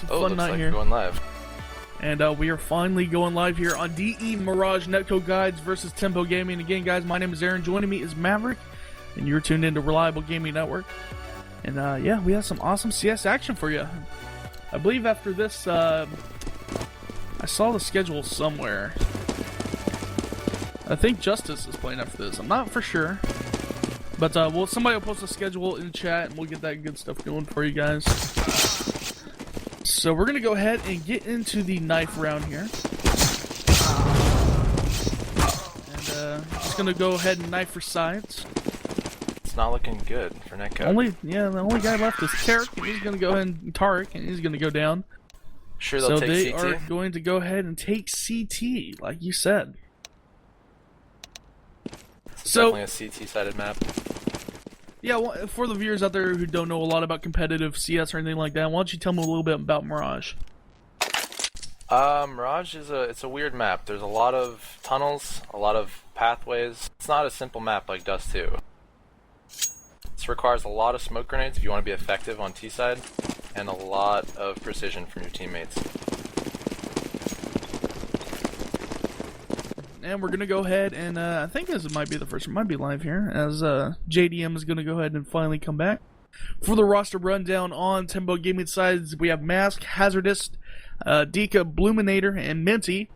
a Oh, fun looks night like here. we're going live. And we are finally going live here on DE Mirage NetcodeGuides versus Tempo Gaming. Again, guys, my name is Aaron. Joining me is Maverick, and you're tuned into Reliable Gaming Network. And yeah, we have some awesome CS action for you. I believe after this, I saw the schedule somewhere. I think Justice is playing after this. I'm not for sure. But well, somebody will post a schedule in chat, and we'll get that good stuff going for you guys. So we're going to go ahead and get into the knife round here. And just going to go ahead and knife for sides. It's not looking good for Netcode. The only guy left is Tarek, and he's going to go ahead and Tarek, and he's going to go down. Sure, they'll take CT? So they are going to go ahead and take CT, like you said. It's definitely a CT-sided map. Yeah, well, for the viewers out there who don't know a lot about competitive CS or anything like that, why don't you tell me a little bit about Mirage? Mirage is it's a weird map. There's a lot of tunnels, a lot of pathways. It's not a simple map like Dust 2. This requires a lot of smoke grenades if you want to be effective on T-side, and a lot of precision from your teammates. And we're going to go ahead and, I think this might be the first one, might be live here, as JDM is going to go ahead and finally come back. For the roster rundown on Tempo Gaming sides, we have Mask, Hazardous, Dika, Bluminator, and Minty.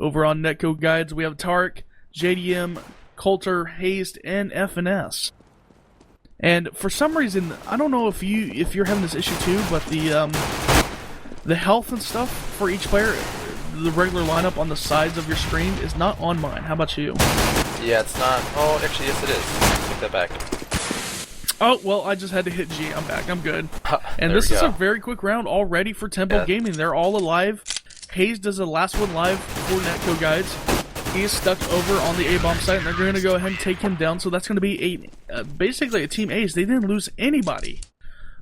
Over on NetcodeGuides, we have Tarek, JDM, Coulter, Hazed, and FNS. And for some reason, I don't know if you're having this issue too, but the health and stuff for each player, the regular lineup on the sides of your screen is not on mine. How about you? Yeah, it's not. Oh, actually, yes, it is. Take that back. Oh, well, I just had to hit G. I'm back. I'm good. And this is a very quick round already for Tempo Gaming. They're all alive. Hayes does the last one live for NetcodeGuides. He is stuck over on the A-bomb site, and they're going to go ahead and take him down. So that's going to be basically a team ace. They didn't lose anybody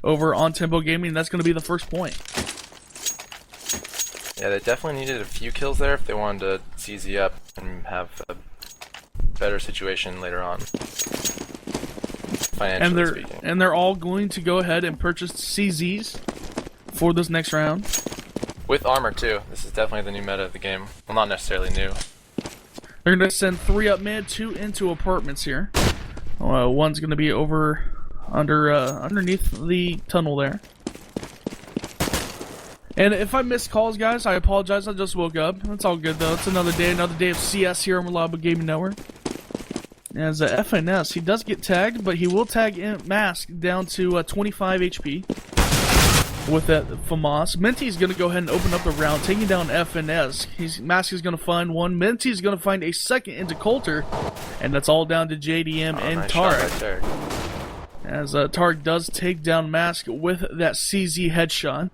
over on Tempo Gaming. That's going to be the first point. Yeah, they definitely needed a few kills there if they wanted to CZ up and have a better situation later on. Financially speaking. And they're all going to go ahead and purchase CZs for this next round. With armor too. This is definitely the new meta of the game. Well, not necessarily new. They're going to send 3 up mid, 2 into apartments here. One's going to be underneath the tunnel there. And if I missed calls, guys, I apologize. I just woke up. It's all good, though. It's another day of CS here on Reliable Gaming Network. As FNS, he does get tagged, but he will tag Mask down to 25 HP with that FAMAS. Minty's going to go ahead and open up the round, taking down FNS. Mask is going to find one. Minty's going to find a second into Coulter, and that's all down to JDM and nice Tarek. Shot right there. As Tarek does take down Mask with that CZ headshot.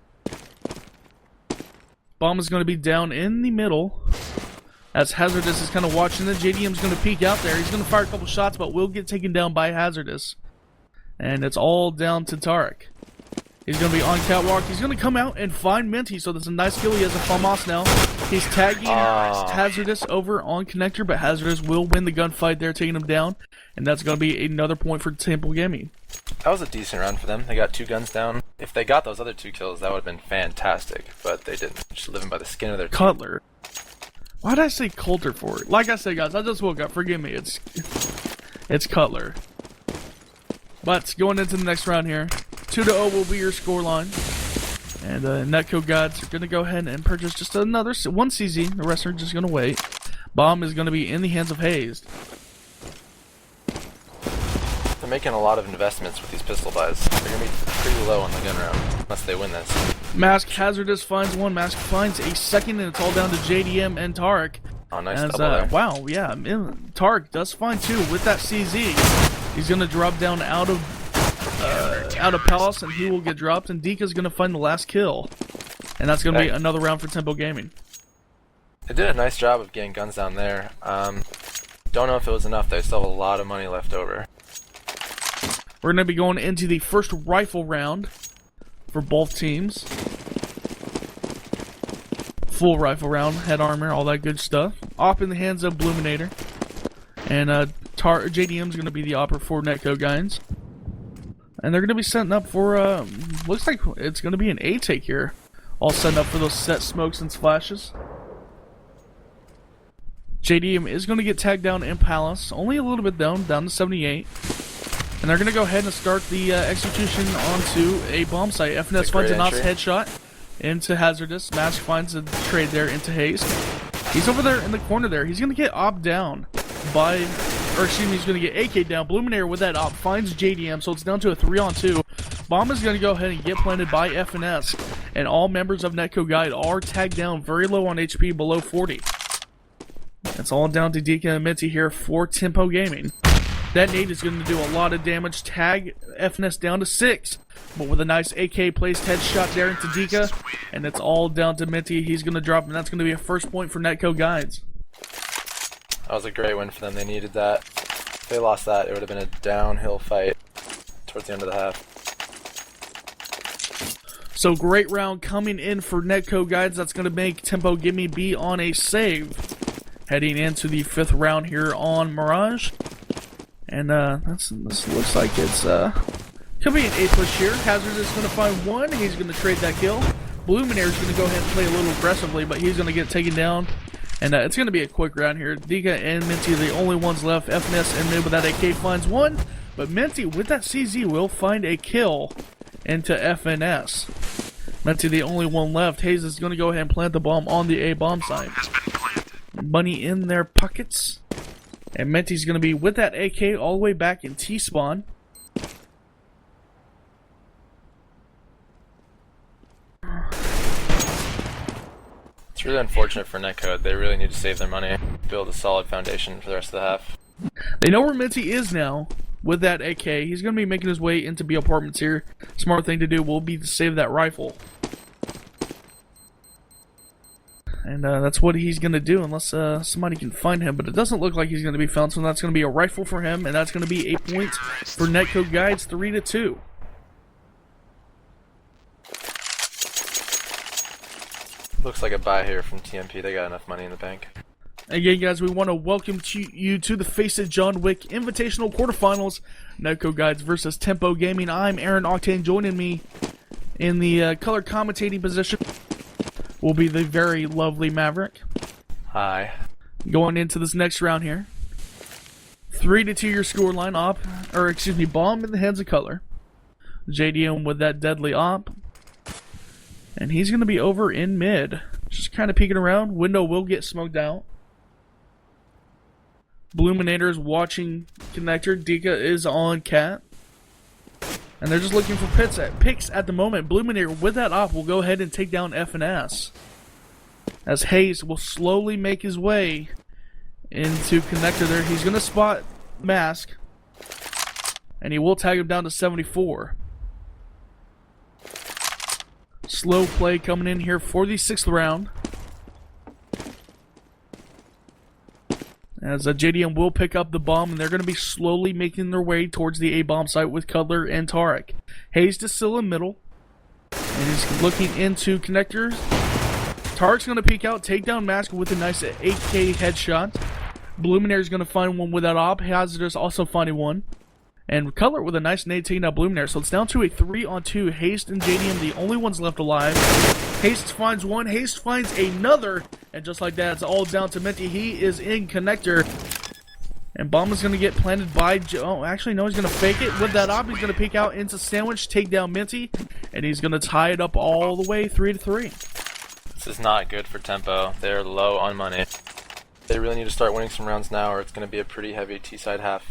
Bomb is going to be down in the middle. As Hazardous is kind of watching it. JDM's going to peek out there. He's going to fire a couple shots, but will get taken down by Hazardous. And it's all down to Tarek. He's going to be on catwalk. He's going to come out and find Minty. So that's a nice kill. He has a FAMAS now. He's tagging Hazardous over on connector, but Hazardous will win the gunfight there, taking him down. And that's going to be another point for Tempo Gaming. That was a decent round for them. They got 2 guns down. If they got those other 2 kills, that would have been fantastic. But they didn't. Just living by the skin of their teeth. Cutler. Why did I say Coulter for it? Like I said, guys, I just woke up. Forgive me. It's Cutler. But going into the next round here, 2-0 will be your scoreline. And NetcodeGuides are going to go ahead and purchase just another 1 CZ. The rest are just going to wait. Bomb is going to be in the hands of Hazed. They're making a lot of investments with these pistol buys. They're going to be pretty low on the gun round, unless they win this. Mask Hazardous finds one. Mask finds a second, and it's all down to JDM and Tarek. Oh, nice double there. Wow, yeah. Tarek does find 2 with that CZ. He's going to drop down out of Palace, and he will get dropped, and Dika's going to find the last kill. And that's going to be another round for Tempo Gaming. They did a nice job of getting guns down there. Don't know if it was enough. They still have a lot of money left over. We're going to be going into the first rifle round for both teams. Full rifle round, head armor, all that good stuff. Op in the hands of Bluminator. And JDM's going to be the opera for NetcodeGuides. And they're going to be setting up for, looks like it's going to be an A take here All setting up for those set smokes and splashes. JDM is going to get tagged down in Palace. Only a little bit down to 78. And they're going to go ahead and start the execution onto a bomb site. FNS finds a Knots headshot into Hazardous. Mask finds a trade there into Haste. He's over there in the corner there. He's going to get op down by, or excuse me, he's going to get AK down. Bluminator with that op finds JDM, so it's down to a 3-on-2. Bomb is going to go ahead and get planted by FNS. And all members of NetcodeGuide are tagged down very low on HP, below 40. It's all down to Dika and Minty here for Tempo Gaming. That nade is going to do a lot of damage. Tag FNS down to 6. But with a nice AK placed headshot there into Dika. And it's all down to Minty. He's going to drop, and that's going to be a first point for NetcodeGuides. That was a great win for them. They needed that. If they lost that, it would have been a downhill fight towards the end of the half. So great round coming in for NetcodeGuides. That's going to make Tempo Gimme be on a save. Heading into the 5th round here on Mirage. And this looks like it's could be an A push here. Hazard is going to find one. He's going to trade that kill. Bluminator is going to go ahead and play a little aggressively, but he's going to get taken down. And it's going to be a quick round here. Dika and Minty are the only ones left. FNS and mid with that AK finds one. But Minty with that CZ will find a kill into FNS. Minty the only one left. Hayes is going to go ahead and plant the bomb on the A bomb site. Bunny in their pockets. And Minty's going to be with that AK all the way back in T-spawn. It's really unfortunate for Netcode. They really need to save their money, build a solid foundation for the rest of the half. They know where Minty is now with that AK. He's going to be making his way into B apartments here. Smart thing to do will be to save that rifle. And that's what he's going to do unless somebody can find him. But it doesn't look like he's going to be found, so that's going to be a rifle for him. And that's going to be 8 points for NetcodeGuides, 3-2. Looks like a buy here from TMP. They got enough money in the bank. Again, guys, we want to welcome you to the FACEIT John Wick Invitational Quarterfinals. NetcodeGuides versus Tempo Gaming. I'm AaronOCTANE. Joining me in the color commentating position will be the very lovely Maverick. Hi. Going into this next round here. 3-2 your scoreline. Bomb in the hands of color. JDM with that deadly op. And he's going to be over in mid. Just kind of peeking around. Window will get smoked out. Bluminator is watching connector. Dika is on cat. And they're just looking for picks at the moment. Bluminator with that op will go ahead and take down FNS. As Hayes will slowly make his way into connector there. He's going to spot Mask. And he will tag him down to 74. Slow play coming in here for the 6th round. As JDM will pick up the bomb, and they're going to be slowly making their way towards the A bomb site with Cutler and Tarek. Hayes to still in middle. And he's looking into connectors. Tarek's going to peek out, take down Mask with a nice 8K headshot. Bluminator's going to find one with that op. Hazardous also finding one. And Cutler with a nice nade taking out Bluminator. So it's down to a 3-on-2. Haste and JDM, the only ones left alive. Haste finds one. Haste finds another. And just like that, it's all down to Minty. He is in connector. And bomb is going to get planted by... Oh, actually, no, he's going to fake it. With that op, he's going to peek out into Sandwich, take down Minty. And he's going to tie it up all the way 3-3. This is not good for Tempo. They're low on money. They really need to start winning some rounds now, or it's going to be a pretty heavy T-side half.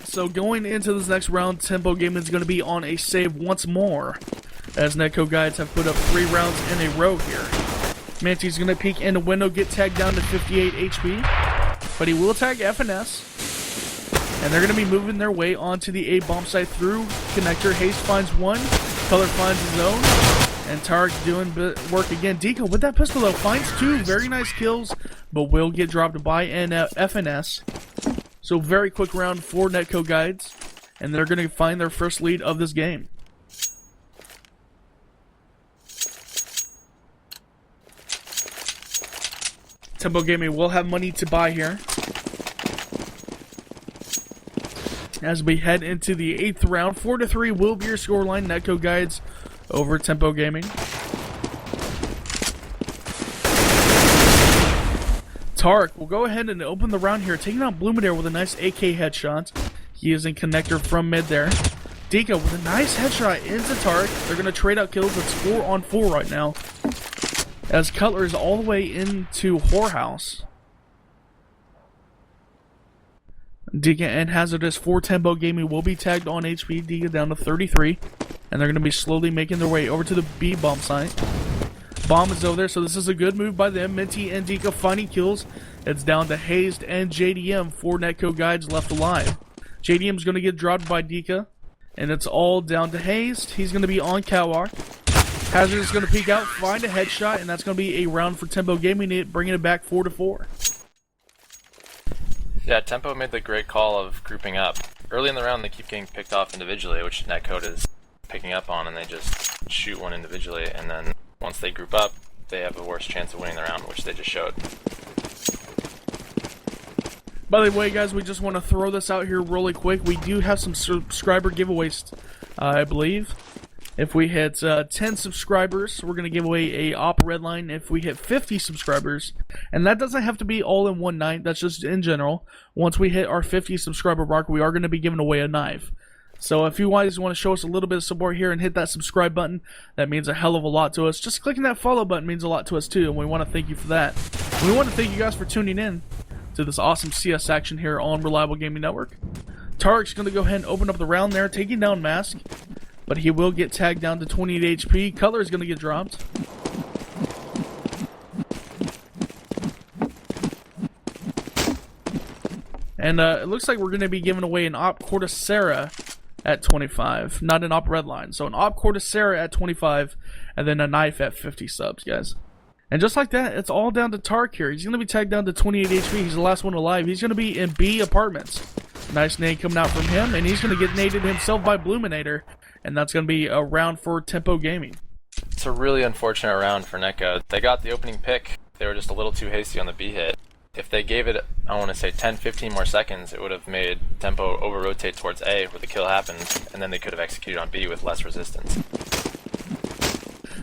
So going into this next round, Tempo Gaming is going to be on a save once more, as NetcodeGuides have put up 3 rounds in a row here. Minty's going to peek in the window, get tagged down to 58 HP, but he will tag FNS, and they're going to be moving their way onto the A bomb site through connector. Haste finds one, Color finds his own, and Tarek doing work again. Dika with that pistol though finds 2 very nice kills, but will get dropped by FNS. So very quick round for NetcodeGuides, and they're going to find their first lead of this game. Tempo Gaming will have money to buy here. as we head into the 8th round. 4-3 will be your scoreline. NetcodeGuides over Tempo Gaming. Tark will go ahead and open the round here, taking out Bloominator with a nice AK headshot. He is in connector from mid there. Dika with a nice headshot into Tark. They're going to trade out kills. It's 4-on-4 right now, as Cutler is all the way into Whorehouse. Dika and Hazardous for Tempo Gaming will be tagged on HP. Dika down to 33. And they're going to be slowly making their way over to the B bomb site. Bomb is over there, so this is a good move by them. Minty and Dika finding kills. It's down to Hazed and JDM for NetcodeGuides left alive. JDM's going to get dropped by Dika. And it's all down to Hazed. He's going to be on catwalk. Hazardous is going to peek out, find a headshot, and that's going to be a round for Tempo Gaming, bringing it back 4-4. Yeah, Tempo made the great call of grouping up. Early in the round, they keep getting picked off individually, which Netcode is picking up on, and they just shoot one individually, and then once they group up, they have a worse chance of winning the round, which they just showed. By the way, guys, we just want to throw this out here really quick. We do have some subscriber giveaways, I believe. If we hit 10 subscribers, we're going to give away a op red line. If we hit 50 subscribers, and that doesn't have to be all in one night, that's just in general. Once we hit our 50 subscriber mark, we are going to be giving away a knife. So if you guys want to show us a little bit of support here and hit that subscribe button, that means a hell of a lot to us. Just clicking that follow button means a lot to us too, and we want to thank you for that. We want to thank you guys for tuning in to this awesome CS action here on Reliable Gaming Network. Tarek's going to go ahead and open up the round there, taking down Mask. But he will get tagged down to 28 HP. Color is going to get dropped. And it looks like we're going to be giving away an Op Cortacera at 25. Not an Op Redline. So an Op Cortacera at 25. And then a knife at 50 subs, guys. And just like that, it's all down to Tark here. He's going to be tagged down to 28 HP. He's the last one alive. He's going to be in B Apartments. Nice nade coming out from him. And he's going to get naded himself by Bloominator. And that's going to be a round for Tempo Gaming. It's a really unfortunate round for Netcode. They got the opening pick. They were just a little too hasty on the B hit. If they gave it, I want to say 10-15 more seconds, it would have made Tempo over-rotate towards A where the kill happened, and then they could have executed on B with less resistance.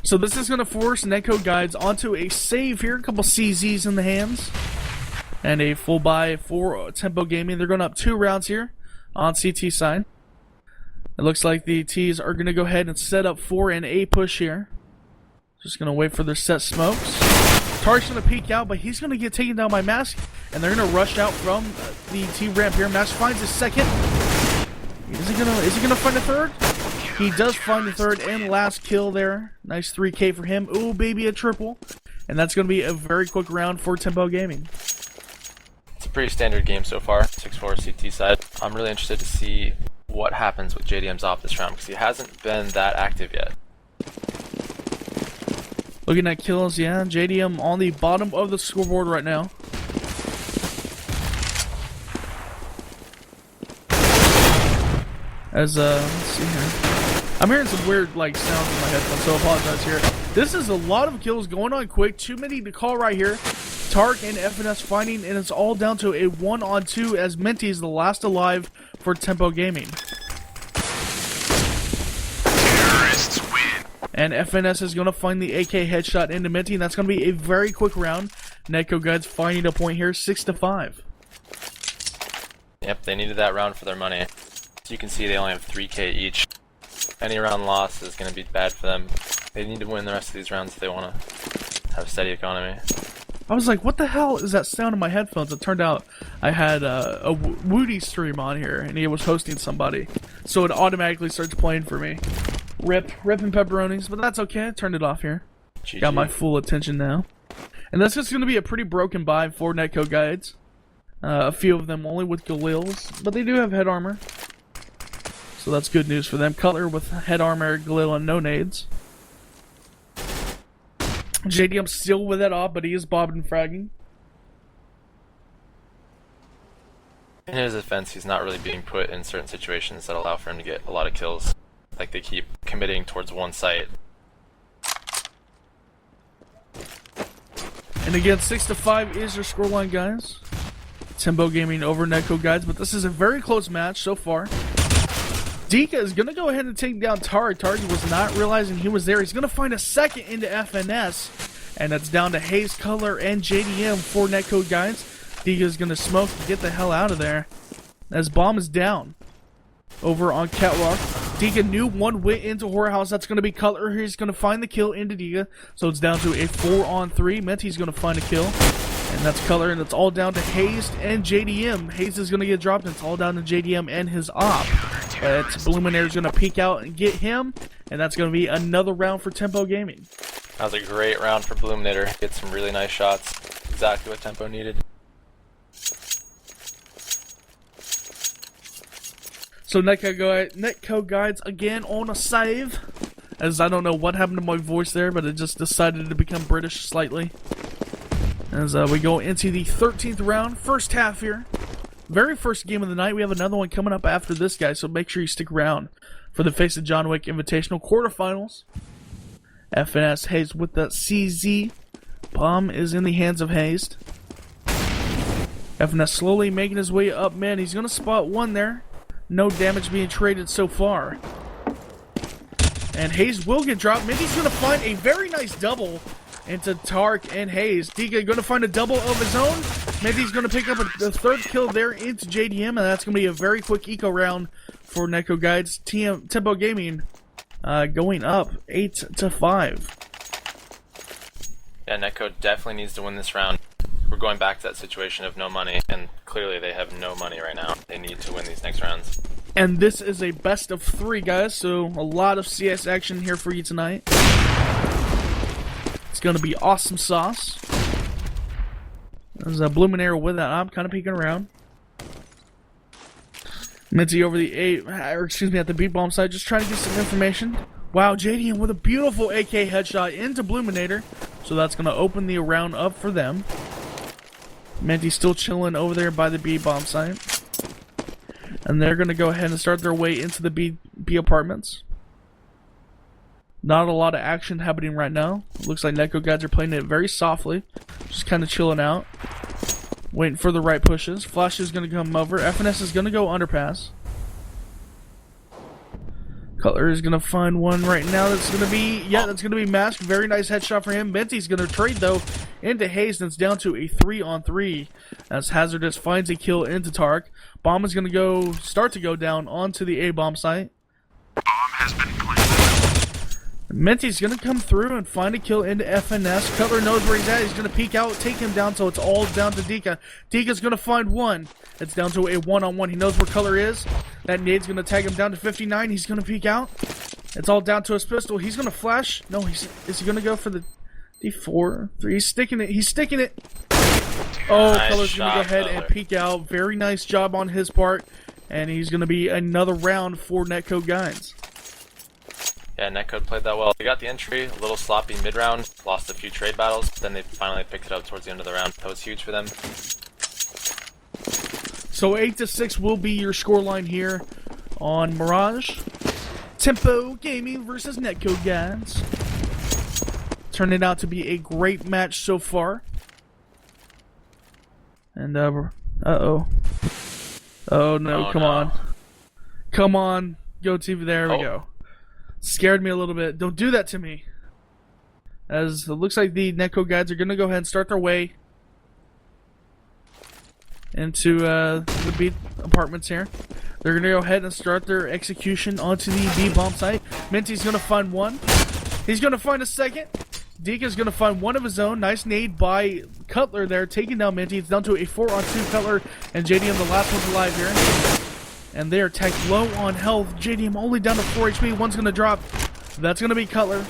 So this is going to force NetcodeGuides onto a save here. A couple CZs in the hands. And a full buy for Tempo Gaming. They're going up 2 rounds here on CT side. It looks like the T's are going to go ahead and set up for an A push here. Just going to wait for their set smokes. Tarek's going to peek out, but he's going to get taken down by Mask. And they're going to rush out from the T ramp here. Mask finds his second. Is he gonna find a third? He does find the third and last kill there. Nice 3K for him. Ooh, baby, a triple. And that's going to be a very quick round for Tempo Gaming. It's a pretty standard game so far. 6-4 CT side. I'm really interested to see what happens with JDM's off this round because he hasn't been that active yet. Looking at kills, yeah, JDM on the bottom of the scoreboard right now. As let's see here. I'm hearing some weird like sounds in my headphones, so I apologize here. This is a lot of kills going on quick. Too many to call right here. Tark and FNS fighting, and it's all down to a 1-on-2 as Minty is the last alive for Tempo Gaming. Terrorists win. And FNS is going to find the AK headshot into Minty, and that's going to be a very quick round. NetcodeGuides finding a point here, 6-5. Yep, they needed that round for their money. As you can see, they only have 3K each. Any round loss is going to be bad for them. They need to win the rest of these rounds if they want to have a steady economy. I was like, what the hell is that sound in my headphones? It turned out I had a Woody stream on here, and he was hosting somebody. So it automatically starts playing for me. Rip and pepperonis, but that's okay. I turned it off here. GG. Got my full attention now. And that's just going to be a pretty broken buy for NetcodeGuides. A few of them only with Galils, but they do have head armor. So that's good news for them. Cutler with head armor, Galil, and no nades. JDM still with that off, but he is bobbing and fragging. In his defense, he's not really being put in certain situations that allow for him to get a lot of kills. Like they keep committing towards one site. And again, 6-5 is your scoreline, guys. Tempo Gaming over NetcodeGuides, but this is a very close match so far. Dika is going to go ahead and take down Targ. Targ was not realizing he was there. He's going to find a second into FNS, and that's down to Haze, Color, and JDM for NetcodeGuides. Dika is going to smoke to get the hell out of there as Bomb is down over on Catwalk. Dika knew one went into Whorehouse. That's going to be Cutler. He's going to find the kill into Dika. So it's down to a 4-on-3. Menti's going to find a kill. And that's Cutler. And it's all down to Haze and JDM. Haze is going to get dropped. And it's all down to JDM and his op. But Bluminator's going to peek out and get him. And that's going to be another round for Tempo Gaming. That was a great round for Bluminator. Get some really nice shots. Exactly what Tempo needed. So NetcodeGuides again on a save, as I don't know what happened to my voice there, but it just decided to become British slightly. As we go into the 13th round, first half here. Very first game of the night. We have another one coming up after this guy, so make sure you stick around for the FACEIT John Wick Invitational Quarterfinals. FNS Haze with the CZ. Bomb is in the hands of Haze. FNS slowly making his way up, man. He's going to spot one there. No damage being traded so far. And Haze will get dropped. Minty's going to find a very nice double into Tark and Haze. Dika going to find a double of his own. Minty's going to pick up the third kill there into JDM, and that's going to be a very quick eco round for NetcodeGuides. Tempo Gaming going up 8-5. Yeah, Netcode definitely needs to win this round. We're going back to that situation of no money, and clearly they have no money right now. They need to win these next rounds. And this is a best of 3, guys, so a lot of CS action here for you tonight. It's going to be awesome sauce. There's a Bluminator with that op, kind of peeking around. Minty over the at the beat bomb side, just trying to get some information. Wow, JDM with a beautiful AK headshot into Bluminator, so that's going to open the round up for them. Minty's still chilling over there by the B bomb site. And they're going to go ahead and start their way into the B apartments. Not a lot of action happening right now. It looks like NetcodeGuides are playing it very softly. Just kind of chilling out. Waiting for the right pushes. Flash is going to come over. FNS is going to go underpass. Cutler is going to find one right now. That's going to be, that's going to be Mask. Very nice headshot for him. Minty's going to trade, though, into Haze. And it's down to a 3-on-3 as Hazardous finds a kill into Tark. Bomb is going to start to go down onto the A-bomb site. Bomb has been planted. Minty's going to come through and find a kill into FNS. Cutler knows where he's at. He's going to peek out, take him down, so it's all down to Dika. Dika's going to find one. It's down to a 1-on-1. He knows where Cutler is. That nade's going to tag him down to 59. He's going to peek out. It's all down to his pistol. He's going to flash. No, is he going to go for the D4? He's sticking it. He's sticking it. Oh, nice Cutler's going to go ahead Cutler. and peek out. Very nice job on his part. And he's going to be another round for NetcodeGuides. Yeah, Netcode played that well. They got the entry, a little sloppy mid-round, lost a few trade battles, but then they finally picked it up towards the end of the round. That was huge for them. So 8-6 will be your scoreline here on Mirage. Tempo Gaming versus NetcodeGuides. Turned out to be a great match so far. And uh-oh. Oh no, come on. Come on. Go TV, there we go. Scared me a little bit. Don't do that to me. As it looks like the NetcodeGuides are going to go ahead and start their way into the B apartments here. They're going to go ahead and start their execution onto the B bomb site. Minty's going to find one. He's going to find a second. Dika's going to find one of his own. Nice nade by Cutler there, taking down Minty. It's down to a 4-on-2. Cutler and JDM, the last one's alive here. And they are tagged low on health. JDM only down to 4 HP. One's going to drop. That's going to be Cutler.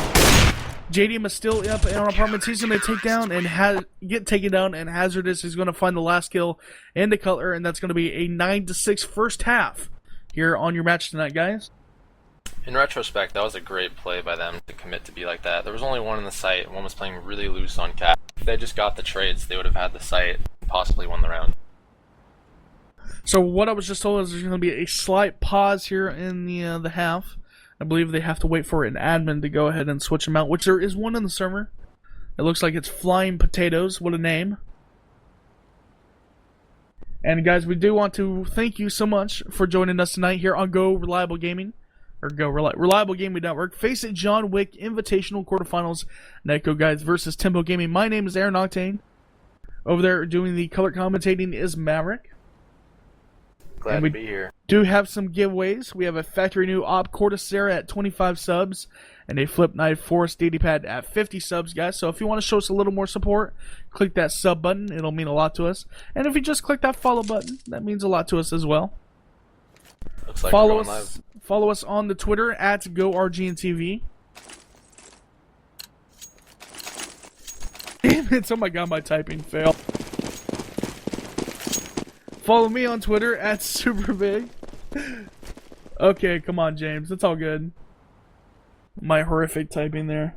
JDM is still up in apartments. He's going to take down and get taken down. And Hazardous is going to find the last kill into Cutler. And that's going to be a 9-6 first half here on your match tonight, guys. In retrospect, that was a great play by them to commit to be like that. There was only one in the site, and one was playing really loose on cap. If they just got the trades, they would have had the site and possibly won the round. So what I was just told is there's going to be a slight pause here in the half. I believe they have to wait for an admin to go ahead and switch them out, which there is one in the server. It looks like it's Flying Potatoes. What a name. And guys, we do want to thank you so much for joining us tonight here on Go Reliable Gaming, or Reliable Gaming Network. FACEIT John Wick Invitational Quarterfinals, NetcodeGuides versus Tempo Gaming. My name is AaronOCTANE. Over there doing the color commentating is Maverick. Glad to be here. Do have some giveaways. We have a factory new Op Cortacera at 25 subs and a Flip Knife Forest Datapad at 50 subs, guys. So if you want to show us a little more support, click that sub button. It'll mean a lot to us. And if you just click that follow button, that means a lot to us as well. Looks like follow we're us. going live. Follow us on the Twitter at GoRGNTV. Damn it! Oh my god, my typing failed. Follow me on Twitter at SuperBig. Okay, come on, James. It's all good. My horrific typing there.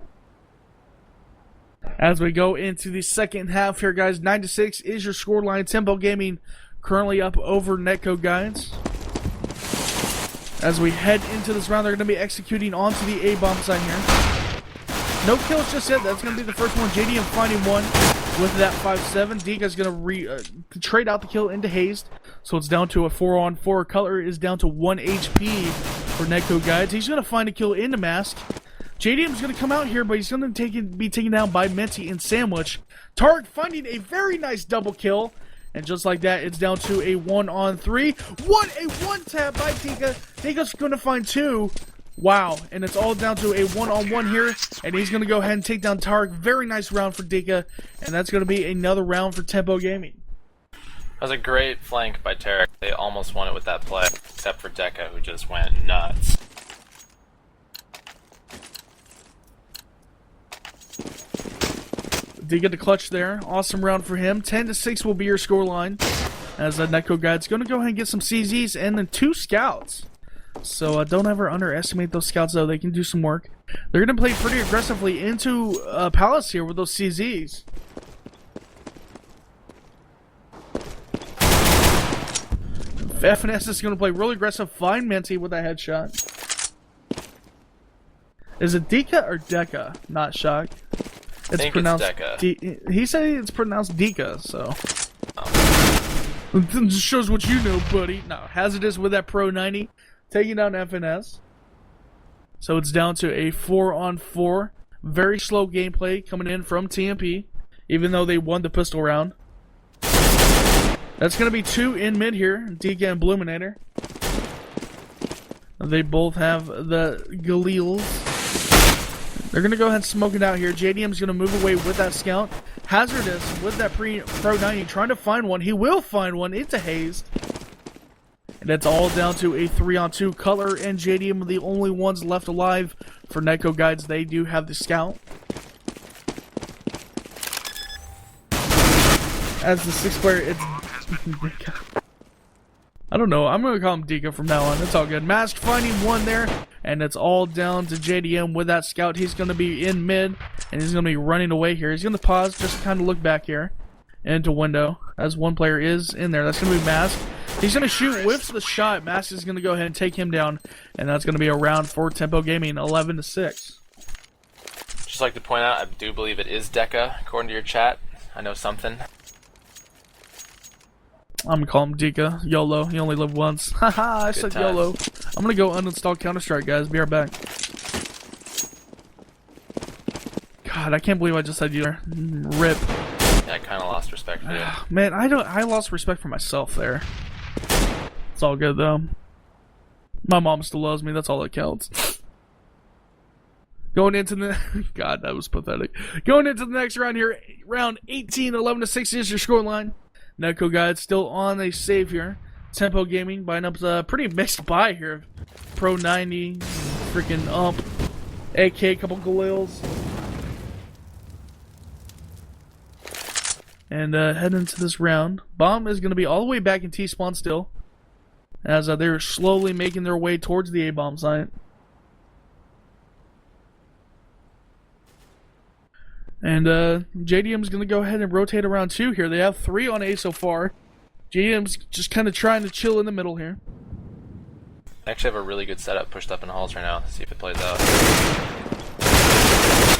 As we go into the second half here, guys, 9-6 is your scoreline. Tempo Gaming currently up over NetcodeGuides. As we head into this round, they're going to be executing onto the A-bomb side here. No kills just yet. That's going to be the first one. JDM finding one with that 5-7. Dika's going to trade out the kill into Hazed. So it's down to a 4-on-4. Color is down to 1 HP for NetcodeGuides. He's going to find a kill into Mask. JDM's going to come out here, but he's going to be taken down by Menti and Sandwich. Tark finding a very nice double kill. And just like that, it's down to a 1-on-3. What a one-tap by Dika. Dika's going to find 2. Wow, and it's all down to a 1-on-1 here, and he's going to go ahead and take down Tarek. Very nice round for Dika, and that's going to be another round for Tempo Gaming. That was a great flank by Tarek. They almost won it with that play, except for Deca, who just went nuts. Dika the clutch there. Awesome round for him. 10-6 will be your scoreline, as NetcodeGuide's going to go ahead and get some CZs and then 2 scouts. So don't ever underestimate those scouts, though. They can do some work. They're going to play pretty aggressively into Palace here with those CZs. FNS is going to play really aggressive. Find Menti with that headshot. Is it Dika or Deca? Not shocked. It's pronounced Deca. He said it's pronounced Dika, so. It just shows what you know, buddy. No, Hazardous with that Pro 90. Taking down FNS. So it's down to a 4-on-4. Very slow gameplay coming in from TMP, even though they won the pistol round. That's going to be 2 in mid here, Dika and Bluminator. They both have the Galils. They're going to go ahead and smoke it out here. JDM's going to move away with that scout. Hazardous with that Pro 90 trying to find one. He will find one. It's a Hazed. And it's all down to a 3-on-2. Color and JDM are the only ones left alive for NetcodeGuides. They do have the scout. As the 6th player, it's Dika. I don't know. I'm going to call him Dika from now on. It's all good. Mask finding one there. And it's all down to JDM with that scout. He's going to be in mid. And he's going to be running away here. He's going to pause just to kind of look back here. Into window. As one player is in there. That's going to be Mask. He's going to shoot, whiffs the shot. Mask is going to go ahead and take him down. And that's going to be a round for Tempo Gaming, 11-6. Just like to point out, I do believe it is Deca, according to your chat. I know something. I'm going to call him Dika. YOLO. You only live once. Haha, I said YOLO. I'm going to go uninstall Counter-Strike, guys. Be right back. God, I can't believe I just said you there. RIP. Yeah, I kind of lost respect for you. Man, I lost respect for myself there. It's all good, though. My mom still loves me. That's all that counts. Going into the... God, that was pathetic. Going into the next round here. Round 18, 11-6 is your scoreline. NetcodeGuides still on a save here. Tempo Gaming buying up a pretty mixed buy here. Pro 90, freaking Ump, AK, a couple Galils. And heading into this round, Bomb is going to be all the way back in T-spawn still. As they're slowly making their way towards the A-bomb site. And JDM's going to go ahead and rotate around 2 here. They have 3 on A so far. JDM's just kind of trying to chill in the middle here. I actually have a really good setup pushed up in halls right now. See if it plays out.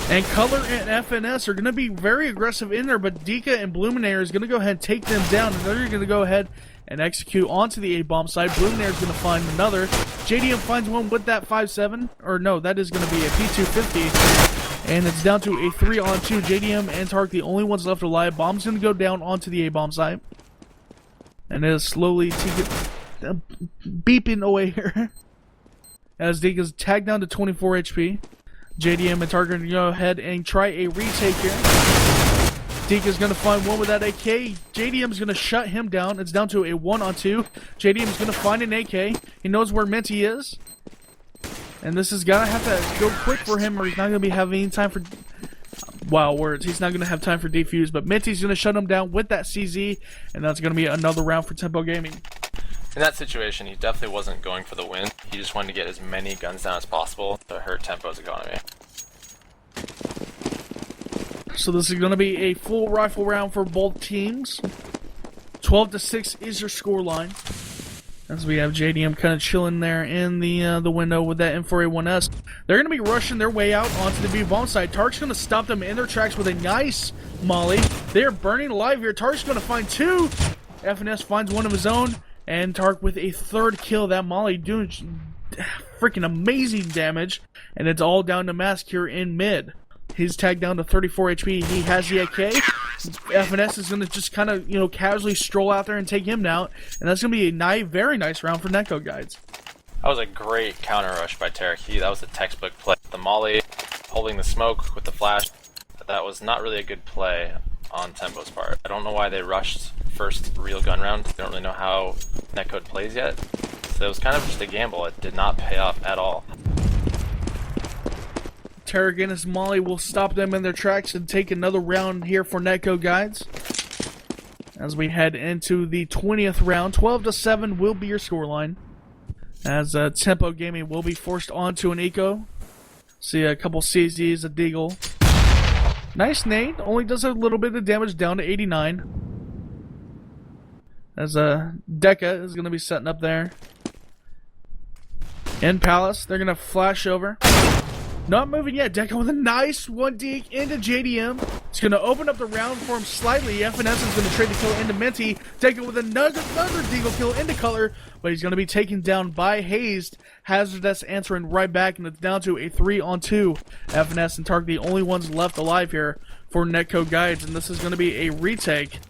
And Color and FNS are going to be very aggressive in there, but Dika and Bluminaire is going to go ahead and take them down, and they're going to go ahead and execute onto the A-bomb side. Bluminaire is going to find another. JDM finds one with that 5.7, or no, that is going to be a P250, and it's down to a 3-on-2. JDM and Tark, the only ones left alive. Bomb's going to go down onto the A-bomb side, and it is slowly beeping away here as Dika's tagged down to 24 HP. JDM and Tark are going to go ahead and try a retake here. Dika's going to find one with that AK. JDM's going to shut him down. It's down to a 1-on-2. JDM's going to find an AK. He knows where Minty is. And this is going to have to go quick for him, or he's not going to be having any time for... Wow, words. He's not going to have time for defuse, but Minty's going to shut him down with that CZ, and that's going to be another round for Tempo Gaming. In that situation, he definitely wasn't going for the win. He just wanted to get as many guns down as possible to hurt Tempo's economy. So this is going to be a full rifle round for both teams. 12-6 is your score line. As we have JDM kind of chilling there in the window with that M4A1S. They're going to be rushing their way out onto the B-bomb side. Tark's going to stop them in their tracks with a nice molly. They are burning alive here. Tark's going to find two. FNS finds one of his own. And Tark with a third kill. That molly doing freaking amazing damage. And it's all down to Mask here in mid. He's tagged down to 34 HP. He has the AK. FNS is going to just kind of, casually stroll out there and take him down. And that's going to be a very nice round for NetcodeGuides. That was a great counter rush by Tarek. That was a textbook play. The molly, holding the smoke with the flash. That was not really a good play on Tempo's part. I don't know why they rushed first real gun round. They don't really know how Netcode plays yet. So it was kind of just a gamble. It did not pay off at all. Tarek and his molly will stop them in their tracks and take another round here for NetcodeGuides. As we head into the 20th round, 12-7 will be your scoreline. As Tempo Gaming will be forced onto an eco. See a couple CZs, a deagle. Nice nade, only does a little bit of damage down to 89. As Deca is going to be setting up there. In Palace, they're going to flash over. Not moving yet. Deca with a nice one deke into JDM. It's going to open up the round for him slightly. FNS is going to trade the kill into Minty. Deca with another deagle kill into Color, but he's going to be taken down by Hazed. Hazardous answering right back, and it's down to a 3-on-2. FNS and Tark the only ones left alive here for NetcodeGuides, and this is going to be a retake.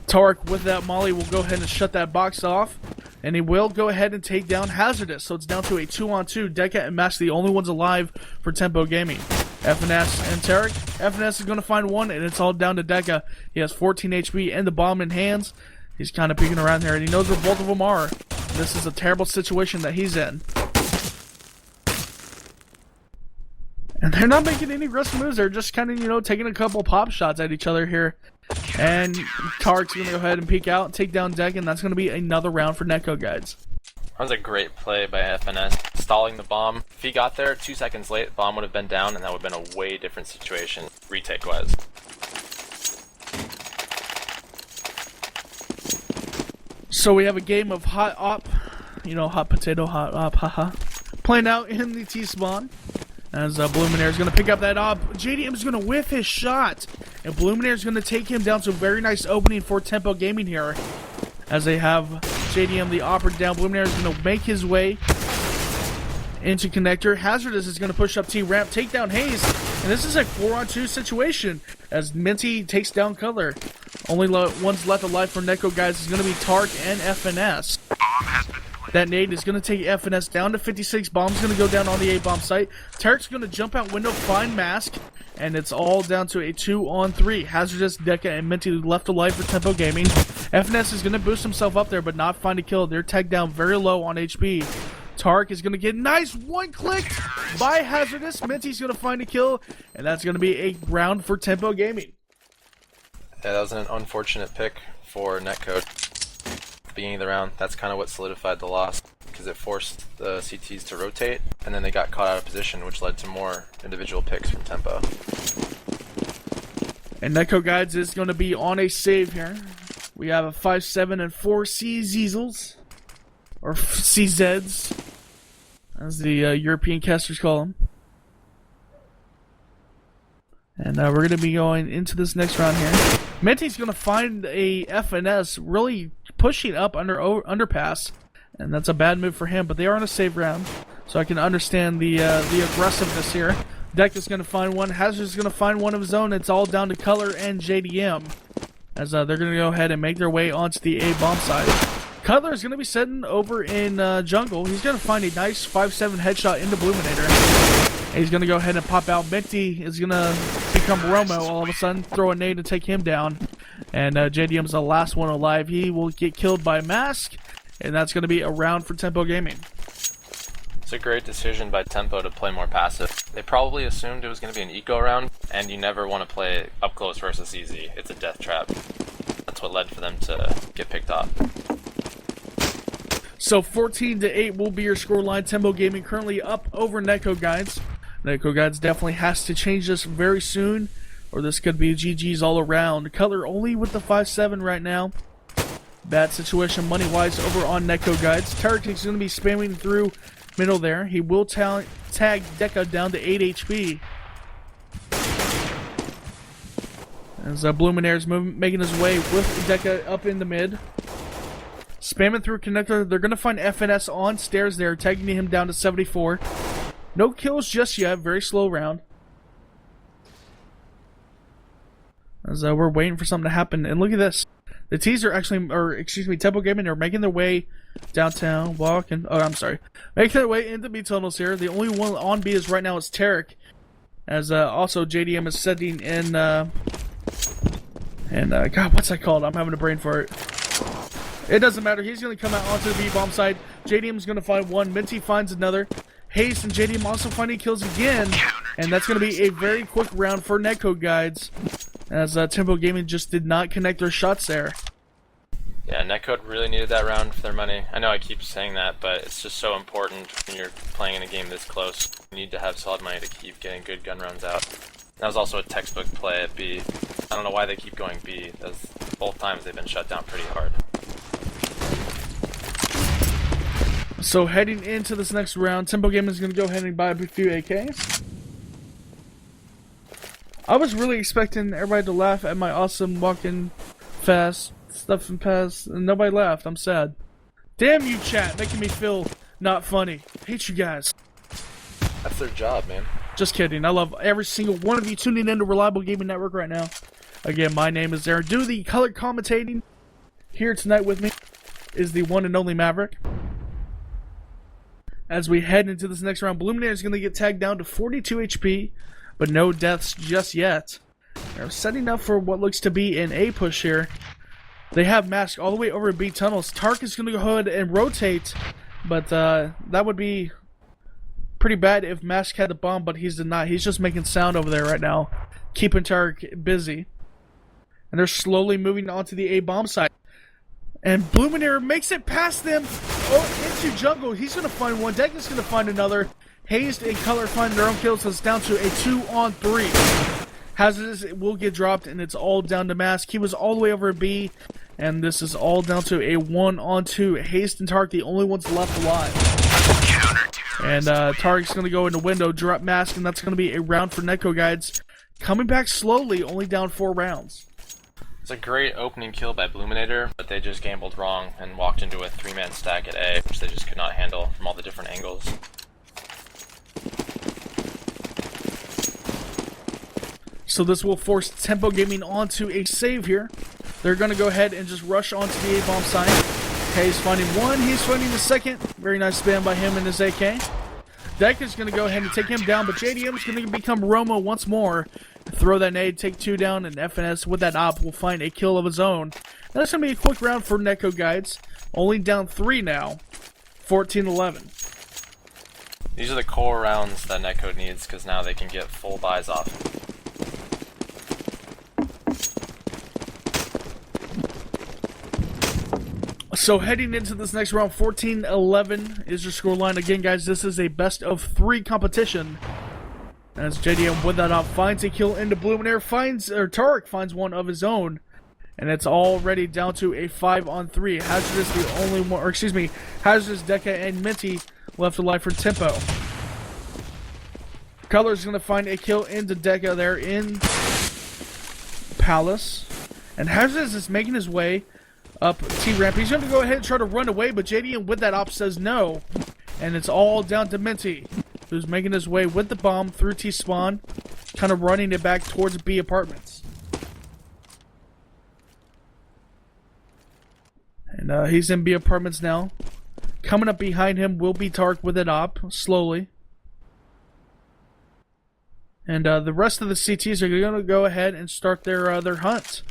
Tark with that molly will go ahead and shut that box off. And he will go ahead and take down Hazardous. So it's down to a 2-on-2. Deca and Mask the only ones alive for Tempo Gaming. FNS and Tarek. FNS is going to find one, and it's all down to Deca. He has 14 HP and the bomb in hands. He's kind of peeking around here, and he knows where both of them are. This is a terrible situation that he's in. And they're not making any aggressive moves. They're just kind of, taking a couple pop shots at each other here. And Tarek's going to go ahead and peek out and take down Deck, and that's going to be another round for NetcodeGuides. That was a great play by FNS, stalling the bomb. If he got there 2 seconds late, the bomb would have been down, and that would have been a way different situation, retake-wise. So we have a game of hot op, hot potato, hot op, haha, playing out in the T-spawn. As Bluminaire is going to pick up that op. JDM is going to whiff his shot. And Bluminaire is going to take him down to a very nice opening for Tempo Gaming here. As they have JDM the operator down. Bluminaire is going to make his way into connector. Hazardous is going to push up T-ramp, take down Hayes. And this is a 4-on-2 situation. As Minty takes down Color. Only ones left alive for NetcodeGuides is going to be Tark and FNS. That nade is going to take FNS down to 56. Bomb's going to go down on the A-bomb site. Tarek's going to jump out window, find Mask, and it's all down to a 2-on-3. Hazardous, Deca, and Minty left alive for Tempo Gaming. FNS is going to boost himself up there, but not find a kill. They're tagged down very low on HP. Tarek is going to get nice one-clicked by Hazardous. Minty's going to find a kill, and that's going to be a round for Tempo Gaming. Yeah, that was an unfortunate pick for Netcode. Beginning of the round, that's kind of what solidified the loss, because it forced the CTs to rotate, and then they got caught out of position, which led to more individual picks from Tempo. And NetcodeGuides is going to be on a save here. We have a 5.7 and 4 CZs, or CZs, as the European casters call them. And we're going to be going into this next round here. Minty's going to find a FNS really pushing up under underpass. And that's a bad move for him, but they are on a save round. So I can understand the aggressiveness here. Deck is going to find one. Hazard is going to find one of his own. It's all down to Color and JDM. As they're going to go ahead and make their way onto the A bomb side. Cutler is going to be sitting over in jungle. He's going to find a nice 5-7 headshot into Bluminator. He's going to go ahead and pop out. Minty is going to become Romo all of a sudden. Throw a nade to take him down. And JDM's the last one alive. He will get killed by Mask. And that's going to be a round for Tempo Gaming. It's a great decision by Tempo to play more passive. They probably assumed it was going to be an eco round, and you never want to play up close versus easy. It's a death trap. That's what led for them to get picked off. So 14-8 will be your scoreline. Tempo Gaming currently up over NetcodeGuides. NetcodeGuides definitely has to change this very soon, or this could be GG's all around. Cutler only with the 5-7 right now. Bad situation money-wise over on NetcodeGuides. Tarek is going to be spamming through middle there. He will tag Deca down to 8 HP. As Bluminaire is making his way with Deca up in the mid. Spamming through connector. They're going to find FNS on stairs there, tagging him down to 74. No kills just yet. Very slow round. As we're waiting for something to happen. And look at this. The T's are actually, or excuse me, Tempo Gaming are making their way downtown, making their way into B tunnels here. The only one on B is right now is Tarek, as also JDM is setting in, God, what's that called? I'm having a brain fart. It doesn't matter. He's going to come out onto the B bomb side. JDM is going to find one. Minty finds another. Haste and JDM also finding kills again, and that's going to be a very quick round for NetcodeGuides. As Tempo Gaming just did not connect their shots there. Yeah, Netcode really needed that round for their money. I know I keep saying that, but it's just so important when you're playing in a game this close. You need to have solid money to keep getting good gun rounds out. That was also a textbook play at B. I don't know why they keep going B. Both times they've been shut down pretty hard. So heading into this next round, Tempo Gaming is going to go ahead and buy a few AKs. I was really expecting everybody to laugh at my awesome walking fast stuff and pass, and nobody laughed. I'm sad. Damn you, chat, making me feel not funny. Hate you guys. That's their job, man. Just kidding. I love every single one of you tuning into Reliable Gaming Network right now. Again, my name is Aaron. Do the color commentating here tonight with me is the one and only Maverick. As we head into this next round, Bluminator is going to get tagged down to 42 HP. But no deaths just yet. They're setting up for what looks to be an A push here. They have Mask all the way over B tunnels. Tark is going to go ahead and rotate, but that would be pretty bad if Mask had the bomb, but he's not. He's just making sound over there right now, keeping Tark busy. And they're slowly moving onto the A bomb side. And Bluminator makes it past them into jungle. He's going to find one. Deck is going to find another. Hazed and Color find their own kills, so it's down to a 2-on-3. Hazardous will get dropped, and it's all down to Mask. He was all the way over B, and this is all down to a 1-on-2. Haste and Tark, the only ones left alive. And Tark's going to go into window, drop Mask, and that's going to be a round for NetcodeGuides. Coming back slowly, only down 4 rounds. It's a great opening kill by Bluminator, but they just gambled wrong and walked into a 3-man stack at A, which they just could not handle from all the different angles. So this will force Tempo Gaming onto a save here. They're going to go ahead and just rush onto the A-bomb side. Okay, he's finding one. He's finding the second. Very nice spam by him and his AK. Deck is going to go ahead and take him down, but JDM is going to become Romo once more. Throw that nade, take 2 down, and FNS with that op will find a kill of his own. That's going to be a quick round for NetcodeGuides. Only down 3 now. 14-11. These are the core rounds that Netcode needs, because now they can get full buys off. So heading into this next round, 14-11 is your scoreline. Again, guys, this is a best of 3 competition. As JDM with that up finds a kill into Bluminator, Tarek finds one of his own. And it's already down to a 5-on-3. Hazardous the only one, or excuse me, Hazardous, Deca, and Minty left alive for Tempo. Color's going to find a kill into Deca there in Palace. And Hazardous is making his way up T-Ramp. He's going to go ahead and try to run away, but JDM with that op says no. And it's all down to Minty, who's making his way with the bomb through T-Spawn, kind of running it back towards B Apartments. And he's in B Apartments now. Coming up behind him will be Tark with an op, slowly. And the rest of the CTs are going to go ahead and start their hunt.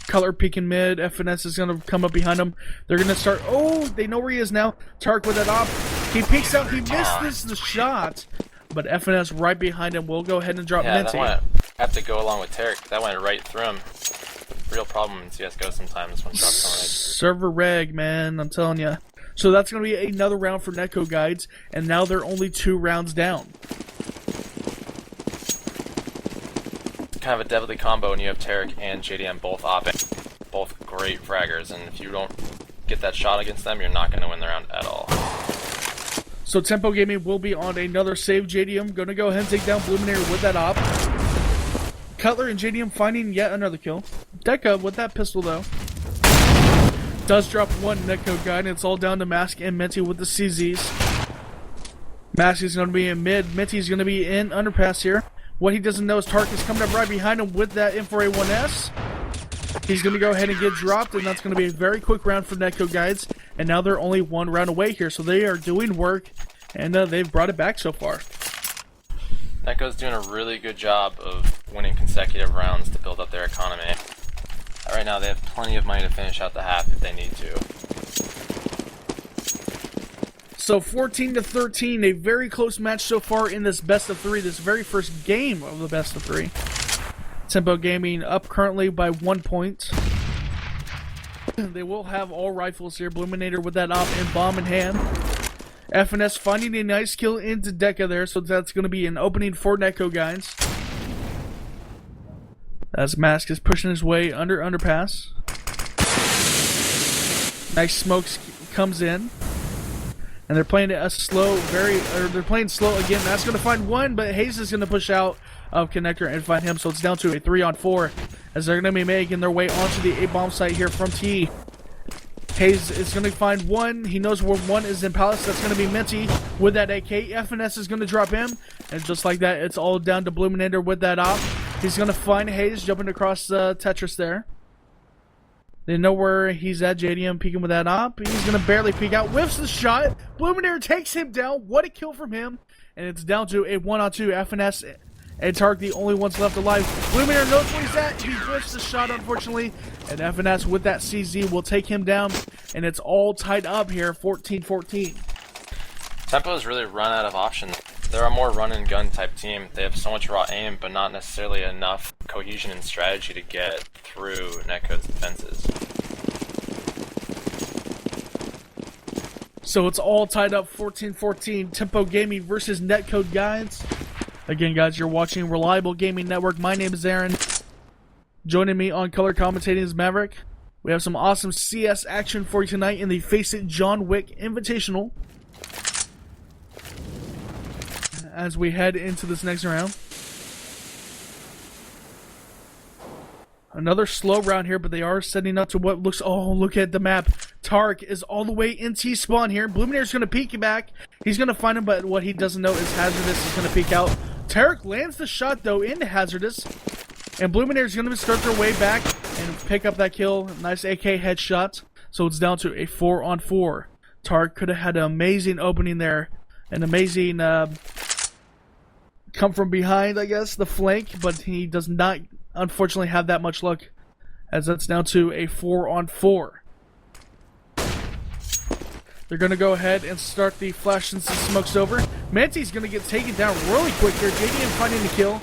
Color peeking mid. FNS is going to come up behind him. They're going to start. Oh, they know where he is now. Tark with that op. He peeks out. He missed the shot. But FNS right behind him will go ahead and drop Minty. That have to go along with Tarek. That went right through him. Real problem in CSGO sometimes when shots come right. Server reg, man. I'm telling you. So that's going to be another round for NetcodeGuides. And now they're only 2 rounds down. Kind of a deadly combo when you have Tarek and JDM both opping, both great fraggers, and if you don't get that shot against them, you're not going to win the round at all. So Tempo Gaming will be on another save. JDM going to go ahead and take down Bluminator with that op. Cutler and JDM finding yet another kill. Deca with that pistol though does drop one Netcode guy, and it's all down to Mask and Minty with the CZs. Mask is going to be in mid. Minty's going to be in underpass here. What he doesn't know is Tark is coming up right behind him with that M4A1S. He's going to go ahead and get dropped, and that's going to be a very quick round for NetcodeGuides. And now they're only 1 round away here, so they are doing work, and they've brought it back so far. Netcode's doing a really good job of winning consecutive rounds to build up their economy. Right now they have plenty of money to finish out the half if they need to. So 14-13, a very close match so far in this best of 3, this very first game of the best of 3. Tempo Gaming up currently by 1 point. They will have all rifles here. Bluminator with that op and bomb in hand. FNS finding a nice kill into Deca there, so that's going to be an opening for NetcodeGuides. As Mask is pushing his way under underpass. Nice smokes comes in. And they're playing it a slow, they're playing slow again. That's going to find one, but Hayes is going to push out of Connector and find him. So it's down to a 3-on-4 as they're going to be making their way onto the A-bomb site here from T. Hayes is going to find one. He knows where one is in Palace. That's going to be Minty with that AK. FNS is going to drop him. And just like that, it's all down to Bluminator with that op. He's going to find Hayes jumping across Tetris there. They know where he's at. JDM peeking with that op. He's going to barely peek out. Whiffs the shot. Bluminator takes him down. What a kill from him. And it's down to a 1-on-2. FNS and Tark, the only ones left alive. Bluminator knows where he's at. He whiffs the shot, unfortunately. And FNS with that CZ will take him down. And it's all tied up here, 14-14. Tempo has really run out of options. They're a more run-and-gun type team. They have so much raw aim, but not necessarily enough cohesion and strategy to get through Netcode's defenses. So it's all tied up, 14-14. Tempo Gaming versus NetcodeGuides. Again, guys, you're watching Reliable Gaming Network. My name is Aaron. Joining me on color commentating is Maverick. We have some awesome CS action for you tonight in the FACEIT John Wick Invitational. As we head into this next round. Another slow round here, but they are setting up to what looks... Oh, look at the map. Tark is all the way in T-spawn here. Bluminator's going to peek back. He's going to find him, but what he doesn't know is Hazardous is going to peek out. Tarek lands the shot, though, into Hazardous. And Bluminator's going to start their way back and pick up that kill. Nice AK headshot. So it's down to a 4-on-4. Tark could have had an amazing opening there. An amazing... come from behind, I guess, the flank, but he does not, unfortunately, have that much luck, as that's down to a 4-on-4. They're going to go ahead and start the flash since the smoke's over. Minty's going to get taken down really quick here. JDM finding the kill.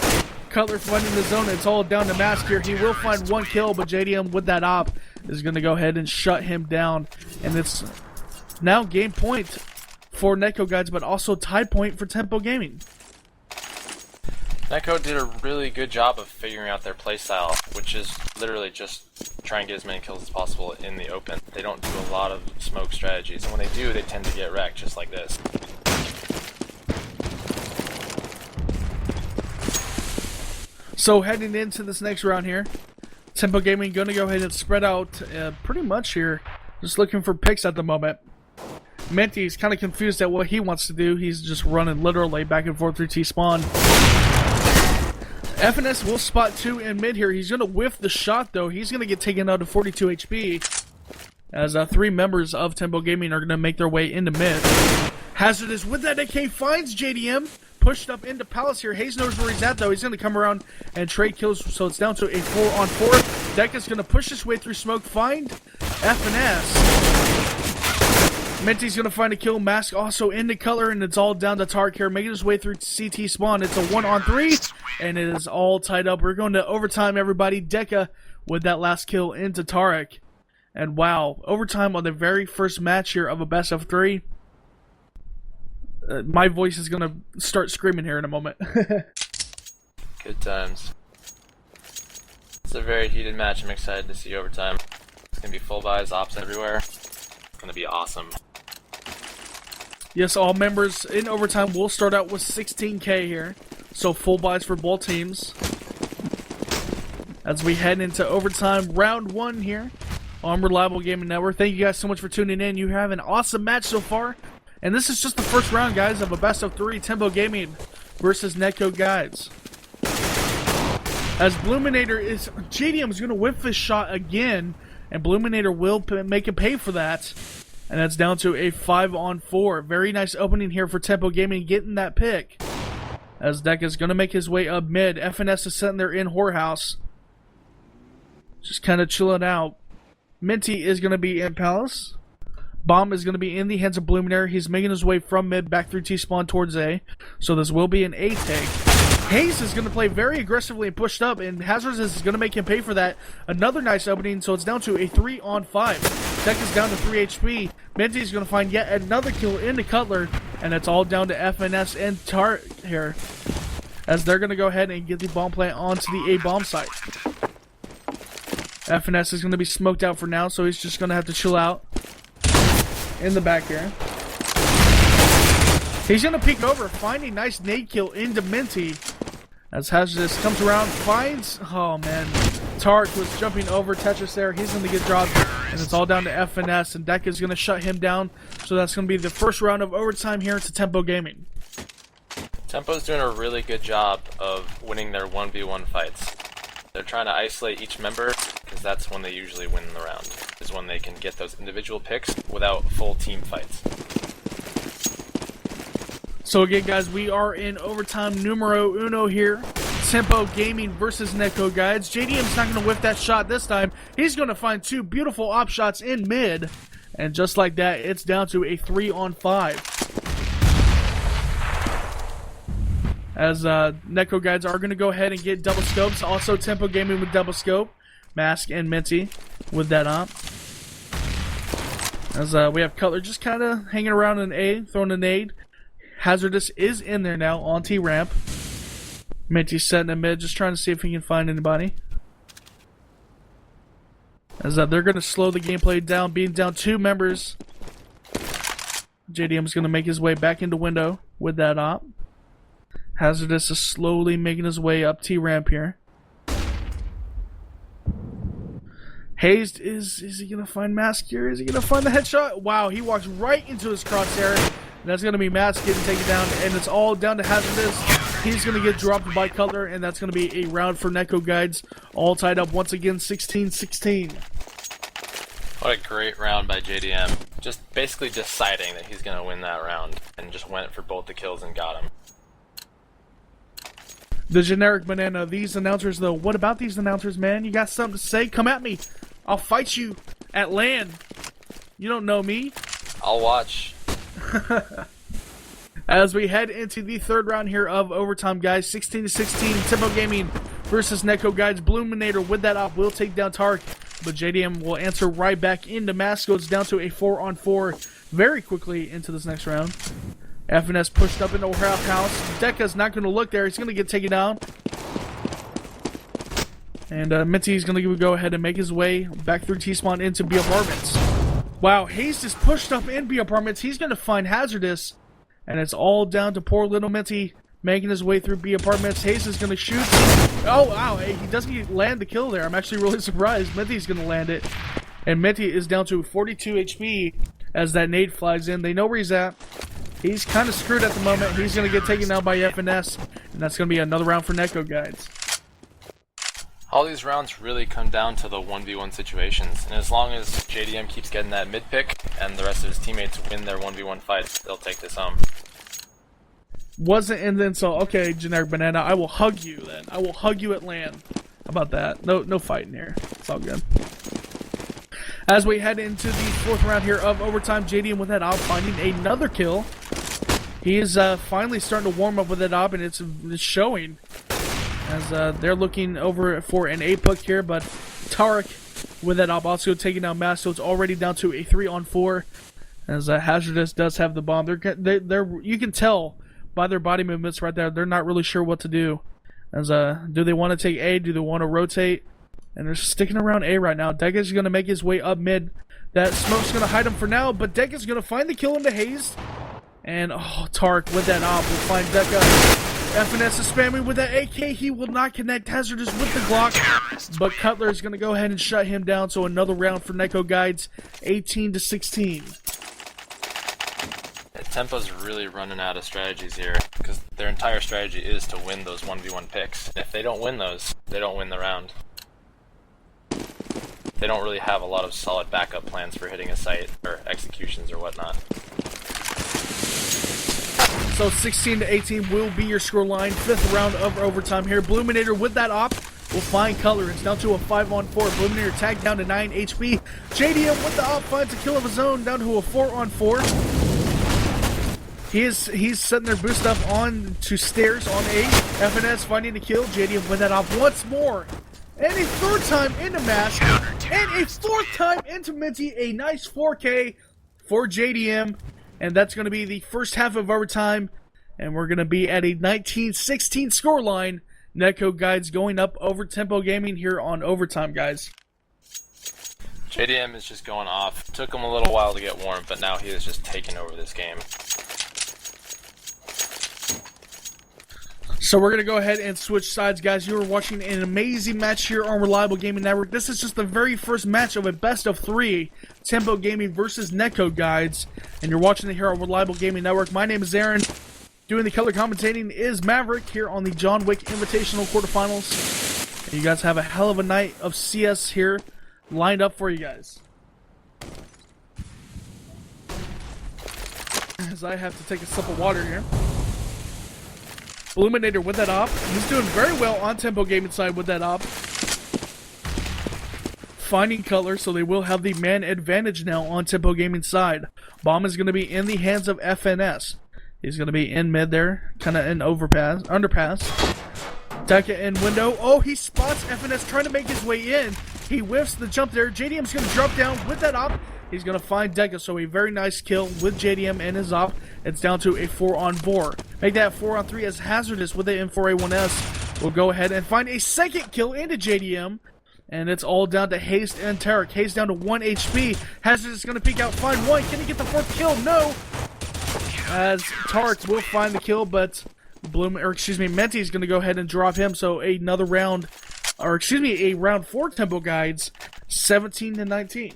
Cutler finding the zone. It's all down to Mask here. He will find one kill, but JDM with that op is going to go ahead and shut him down. And it's now game point for NetcodeGuides, but also tie point for Tempo Gaming. Netcode did a really good job of figuring out their playstyle, which is literally just try and get as many kills as possible in the open. They don't do a lot of smoke strategies, and when they do, they tend to get wrecked, just like this. So heading into this next round here, Tempo Gaming going to go ahead and spread out pretty much here. Just looking for picks at the moment. Minty's kind of confused at what he wants to do. He's just running literally back and forth through T-spawn. FNS will spot 2 in mid here. He's going to whiff the shot, though. He's going to get taken out to 42 HP. As 3 members of Tempo Gaming are going to make their way into mid. Hazardous with that AK finds JDM. Pushed up into Palace here. Hayes knows where he's at, though. He's going to come around and trade kills, so it's down to a 4-on-4. Deca's going to push his way through smoke. Find FNS. Minty's going to find a kill. Mask also into color, and it's all down to Tark here, making his way through CT spawn. It's a 1-on-3, and it is all tied up. We're going to overtime, everybody. Deca with that last kill into Tarek. And wow, overtime on the very first match here of a best of 3. My voice is going to start screaming here in a moment. Good times. It's a very heated match. I'm excited to see overtime. It's going to be full buys, ops everywhere. It's going to be awesome. Yes, all members in overtime will start out with 16K here. So full buys for both teams. As we head into overtime, round 1 here on Reliable Gaming Network. Thank you guys so much for tuning in. You have an awesome match so far. And this is just the first round, guys, of a best of 3 Tempo Gaming versus NetcodeGuides. As Bluminator is... JDM is going to whip this shot again. And Bluminator will make him pay for that. And that's down to a 5-on-4. Very nice opening here for Tempo Gaming, getting that pick. As Deca is going to make his way up mid. FNS is sitting there in Whorehouse. Just kind of chilling out. Minty is going to be in Palace. Bomb is going to be in the hands of Bluminator. He's making his way from mid back through T-spawn towards A. So this will be an A take. Hayes is going to play very aggressively and pushed up, and Hazards is going to make him pay for that. Another nice opening, so it's down to a 3-on-5. Deck is down to 3 HP. Minty is going to find yet another kill into Cutler, and it's all down to FNS and Tart here. As they're going to go ahead and get the bomb plant onto the A bomb site. FNS is going to be smoked out for now, so he's just going to have to chill out in the back here. He's going to peek over, find a nice nade kill into Minty. As Hazardous comes around, finds... Oh, man. Tark was jumping over Tetris there. He's going to get dropped, and it's all down to FNS, and Deca is going to shut him down. So that's going to be the first round of overtime here to Tempo Gaming. Tempo's doing a really good job of winning their 1v1 fights. They're trying to isolate each member, because that's when they usually win the round, is when they can get those individual picks without full team fights. So again, guys, we are in overtime numero uno here. Tempo Gaming versus NetcodeGuides. JDM's not going to whiff that shot this time. He's going to find 2 beautiful op shots in mid. And just like that, it's down to a 3-on-5. As NetcodeGuides are going to go ahead and get double scopes. Also Tempo Gaming with double scope. Mask and Minty with that op. As we have Cutler just kind of hanging around in A, throwing a nade. Hazardous is in there now on T-ramp. Minty's setting in mid, just trying to see if he can find anybody. As they're going to slow the gameplay down, being down 2 members. JDM is going to make his way back into window with that op. Hazardous is slowly making his way up T-ramp here. Hayes, is he going to find Mask here? Is he going to find the headshot? Wow, he walks right into his crosshair. That's going to be Mask getting taken down, and it's all down to Hazardous. He's going to get dropped by Cutler, and that's going to be a round for NetcodeGuides. All tied up once again, 16-16. What a great round by JDM. Just basically deciding that he's going to win that round, and just went for both the kills and got him. The generic banana. These announcers, though. What about these announcers, man? You got something to say? Come at me. I'll fight you at LAN. You don't know me. I'll watch. As we head into the third round here of overtime, guys. 16-16. Tempo Gaming versus NetcodeGuides. Bluminator with that op will take down Tark. But JDM will answer right back into Mask. Goes down to a 4-on-4 very quickly into this next round. FNS pushed up into Whorehouse. Deca's not going to look there. He's going to get taken down. And Minty's going to go ahead and make his way back through T-spawn into B Apartments. Wow, Hayes just pushed up in B Apartments. He's going to find Hazardous. And it's all down to poor little Minty making his way through B apartments. Hayes is going to shoot. Oh, wow. Hey, he doesn't land the kill there. I'm actually really surprised. Minty's going to land it. And Minty is down to 42 HP as that nade flies in. They know where he's at. He's kind of screwed at the moment. He's going to get taken down by FNS. And that's going to be another round for NetcodeGuides. All these rounds really come down to the 1v1 situations, and as long as JDM keeps getting that mid pick and the rest of his teammates win their 1v1 fights, they'll take this home. Wasn't in the insult. Okay, Generic Banana, I will hug you then. I will hug you at land. How about that? No fighting here. It's all good. As we head into the fourth round here of overtime, JDM with that op finding another kill. He is finally starting to warm up with that op, and it's showing. As they're looking over for an 8-puck here, but Tarek with that op also taking down Mask, so it's already down to a 3-on-4. As Hazardous does have the bomb. They're you can tell by their body movements right there, they're not really sure what to do. As do they want to take A? Do they want to rotate? And they're sticking around A right now. Dega's going to make his way up mid. That smoke's going to hide him for now, but Dega's going to find the kill into Hayes. And Tarek with that op will find Dega. FNS is spamming with that AK. He will not connect. Hazardous with the Glock, but Cutler is going to go ahead and shut him down. So another round for NetcodeGuides, 18-16. Tempo's really running out of strategies here, because their entire strategy is to win those 1v1 picks. If they don't win those, they don't win the round. They don't really have a lot of solid backup plans for hitting a site, or executions or whatnot. So 16-18 will be your scoreline. Fifth round of overtime here. Bluminator with that op will find Color. It's down to a 5-on-4. Bluminator tagged down to 9 HP. JDM with the op finds a kill of his own, down to a 4-on-4. He's setting their boost up on to stairs on A. FNS finding the kill. JDM with that op once more. And a third time into Mask. And a fourth time into Minty. A nice 4K for JDM. And that's going to be the first half of overtime. And we're going to be at a 19-16 scoreline. NetcodeGuides going up over Tempo Gaming here on overtime, guys. JDM is just going off. Took him a little while to get warm, but now he is just taking over this game. So we're going to go ahead and switch sides, guys. You are watching an amazing match here on Reliable Gaming Network. This is just the very first match of a best of 3. Tempo Gaming versus NetcodeGuides. And you're watching it here on Reliable Gaming Network. My name is Aaron. Doing the color commentating is Maverick here on the John Wick Invitational Quarterfinals. And you guys have a hell of a night of CS here lined up for you guys. As I have to take a sip of water here. Illuminator with that op. He's doing very well on Tempo Gaming side with that op. Finding Color, so they will have the man advantage now on Tempo Gaming side. Bomb is going to be in the hands of FNS. He's going to be in mid there, kind of in underpass. Deka in window. Oh, he spots FNS trying to make his way in. He whiffs the jump there. JDM's going to drop down with that op. He's going to find Deka, so a very nice kill with JDM and his op. It's down to a 4-on-4. Make that 4-on-3 as Hazardous with the M4A1S will go ahead and find a second kill into JDM. And it's all down to Haste and Tarek. Haste down to 1 HP. Hazardous is going to peek out, find one. Can he get the fourth kill? No! As Tarek will find the kill, but Menti is going to go ahead and drop him. So another round, a round 4 Tempo Guides, 17-19.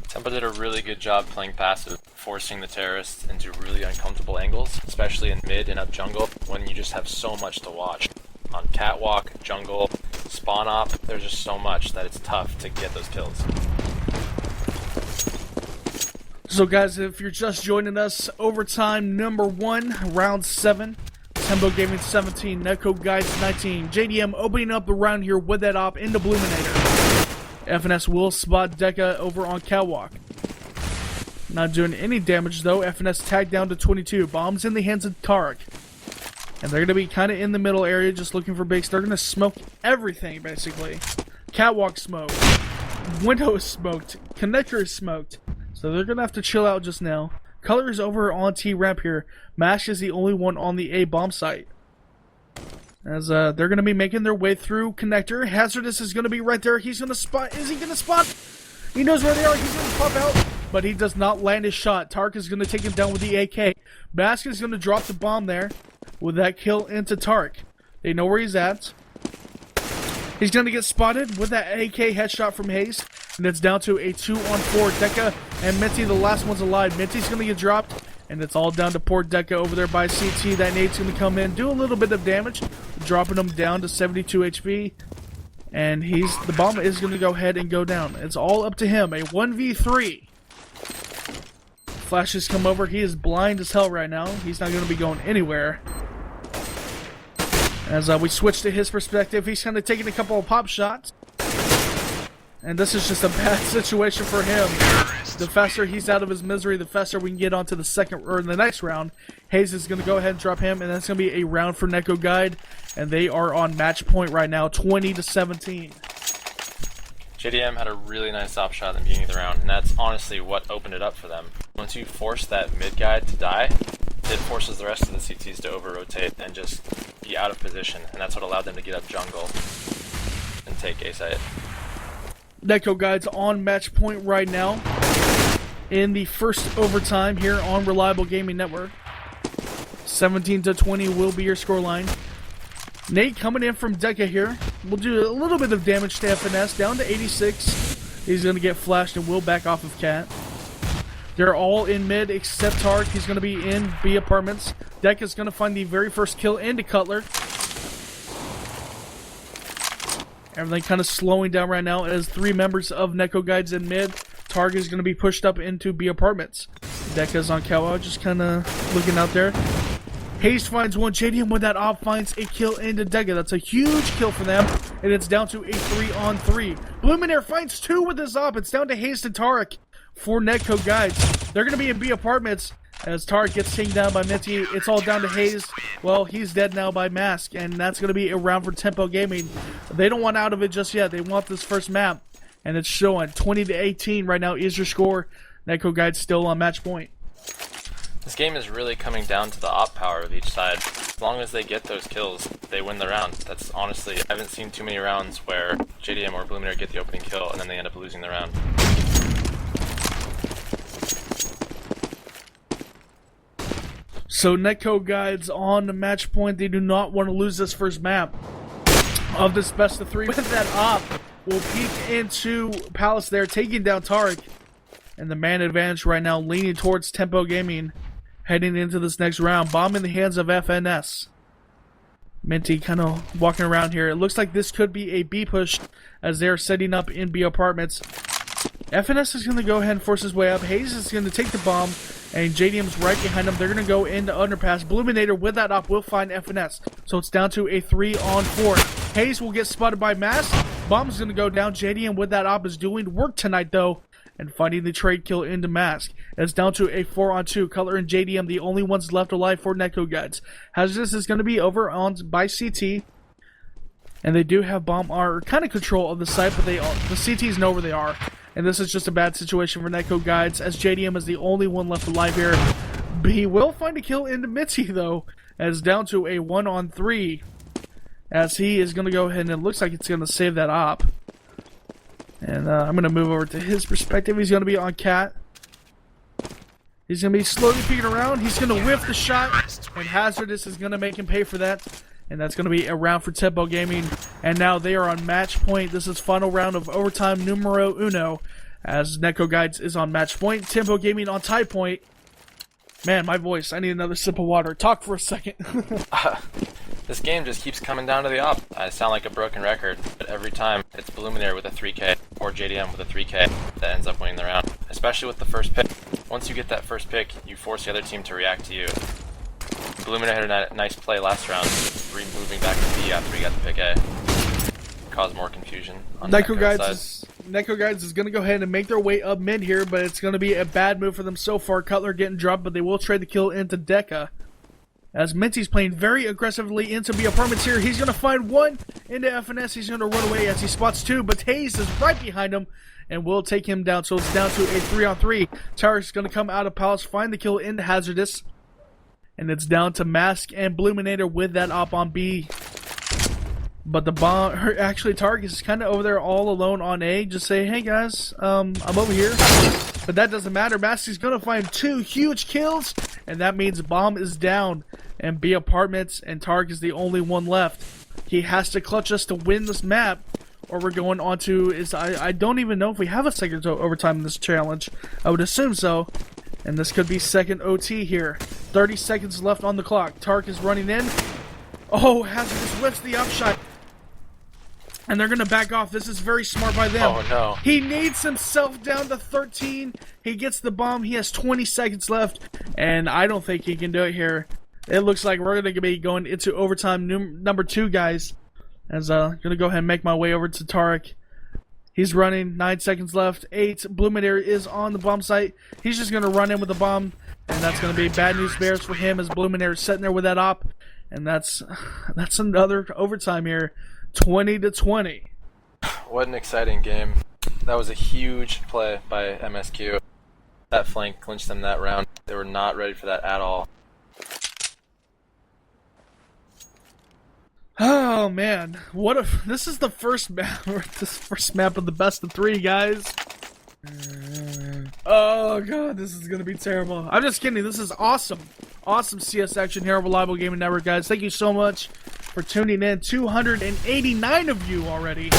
Tempo did a really good job playing passive, forcing the terrorists into really uncomfortable angles, especially in mid and up jungle, when you just have so much to watch. On catwalk, jungle, spawn op, there's just so much that it's tough to get those kills. So guys, if you're just joining us, overtime number 1, round 7. Tempo Gaming 17, NetcodeGuides 19. JDM opening up the round here with that op into Bluminator. FNS will spot Deka over on catwalk. Not doing any damage though. FNS tagged down to 22. Bombs in the hands of Tarek. And they're going to be kind of in the middle area just looking for base. They're going to smoke everything basically. Catwalk smoked. Window is smoked. Connector is smoked. So they're going to have to chill out just now. Color is over on T-ramp here. Mash is the only one on the A bomb site. As they're going to be making their way through connector. Hazardous is going to be right there. He's going to spot. Is he going to spot? He knows where they are. He's going to pop out. But he does not land his shot. Tark is going to take him down with the AK. Mask is going to drop the bomb there. with that kill into Tark. They know where he's at. He's going to get spotted with that AK headshot from Hayes. And it's down to a 2-on-4. Deca and Minty, the last one's alive. Minty's going to get dropped. And it's all down to poor Deca over there by CT. That nade's going to come in, do a little bit of damage, dropping him down to 72 HP. And the bomb is going to go ahead and go down. It's all up to him. A 1v3. Flashes come over. He is blind as hell right now. He's not going to be going anywhere. As we switch to his perspective, he's kind of taking a couple of pop shots. And this is just a bad situation for him. The faster he's out of his misery, the faster we can get on to the next round. Hayes is going to go ahead and drop him, and that's going to be a round for NetcodeGuide. And they are on match point right now, 20-17. JDM had a really nice op shot at the beginning of the round, and that's honestly what opened it up for them. Once you force that mid guy to die, it forces the rest of the CTs to over-rotate and just be out of position, and that's what allowed them to get up jungle and take A site. NetcodeGuides on match point right now in the first overtime here on Reliable Gaming Network. 17-20 will be your scoreline. Nate coming in from Deca here. We'll do a little bit of damage to FNS, down to 86. He's going to get flashed and will back off of Cat. They're all in mid except Tark. He's going to be in B apartments. Deca's going to find the very first kill into Cutler. Everything kind of slowing down right now as 3 members of NetcodeGuides in mid. Tark is going to be pushed up into B apartments. Deca's on Kawa, just kind of looking out there. Hayes finds one. JDM with that op finds a kill into Deca. That's a huge kill for them, and it's down to a 3-on-3. Bluminaire finds 2 with his op. It's down to Hayes and Tarek for NetcodeGuides. They're going to be in B apartments as Tarek gets taken down by Minty. It's all down to Hayes. Well, he's dead now by Mask, and that's going to be a round for Tempo Gaming. They don't want out of it just yet. They want this first map, and it's showing 20-18 right now is your score. NetcodeGuides still on match point. This game is really coming down to the op power of each side. As long as they get those kills, they win the round. That's honestly, I haven't seen too many rounds where JDM or Bluminaire get the opening kill and then they end up losing the round. So NetcodeGuides on the match point. They do not want to lose this first map of this best of 3. With that op, will peek into Palace there, taking down Tarek. And the man advantage right now leaning towards Tempo Gaming heading into this next round. Bomb in the hands of FNS. Minty kind of walking around here. It looks like this could be a B push as they're setting up in B apartments. FNS is going to go ahead and force his way up. Hayes is going to take the bomb, and JDM's right behind him. They're going to go into underpass. Bluminator with that op will find FNS. So it's down to a 3-on-4. Hayes will get spotted by Mass. Bomb's going to go down. JDM with that op is doing work tonight, though, and finding the trade kill into Mask. It's down to a 4-on-2. Cutler and JDM, the only ones left alive for NetcodeGuides. Hazardous is going to be over on by CT. And they do have bomb R kind of control of the site, but the CTs know where they are. And this is just a bad situation for NetcodeGuides, as JDM is the only one left alive here. He will find a kill into Mitzi, though, as down to a 1-on-3. As he is going to go ahead, and it looks like it's going to save that op. And I'm going to move over to his perspective. He's going to be on Cat. He's going to be slowly peeking around. He's going to whiff the shot, and Hazardous is going to make him pay for that. And that's going to be a round for Tempo Gaming. And now they are on match point. This is final round of overtime numero uno, as NetcodeGuides is on match point. Tempo Gaming on tie point. Man, my voice. I need another sip of water. Talk for a second. This game just keeps coming down to the op. I sound like a broken record, but every time it's Bluminaire with a 3K or JDM with a 3K that ends up winning the round, especially with the first pick. Once you get that first pick, you force the other team to react to you. Bluminaire had a nice play last round, moving back to B after he got the pick A. Caused more confusion on the NetcodeGuides is going to go ahead and make their way up mid here, but it's going to be a bad move for them so far. Cutler getting dropped, but they will trade the kill into Deca. As Minty's playing very aggressively into B apartments here. He's going to find one into FNS. He's going to run away as he spots 2, but Hayes is right behind him and will take him down. So it's down to a 3-on-3. Tarek's going to come out of Palace, find the kill into Hazardous. And it's down to Mask and Bluminator with that op on B. But the bomb, actually Tarek is kind of over there all alone on A. Just say, hey guys, I'm over here. But that doesn't matter. Maskey's going to find 2 huge kills, and that means Bomb is down. And B Apartments and Tark is the only one left. He has to clutch us to win this map, or we're going on to... I don't even know if we have a second overtime in this challenge. I would assume so. And this could be second OT here. 30 seconds left on the clock. Tark is running in. Oh, Hazardous whiffs the upshot. And they're going to back off. This is very smart by them. Oh, no. He needs himself down to 13. He gets the bomb. He has 20 seconds left. And I don't think he can do it here. It looks like we're going to be going into overtime number 2, guys. As I'm going to go ahead and make my way over to Tarek. He's running. 9 seconds left. 8. Bluminator is on the bomb site. He's just going to run in with the bomb. And that's going to be bad news bears for him as Bluminator is sitting there with that op. And that's another overtime here. 20-20. What an exciting game. That was a huge play by MSQ. That flank clinched them that round. They were not ready for that at all. Oh man, what if this is the first map? This first map of the best of 3, guys. Oh god, this is gonna be terrible. I'm just kidding. This is awesome, awesome CS action here on Reliable Gaming Network, guys. Thank you so much for tuning in. 289 of you already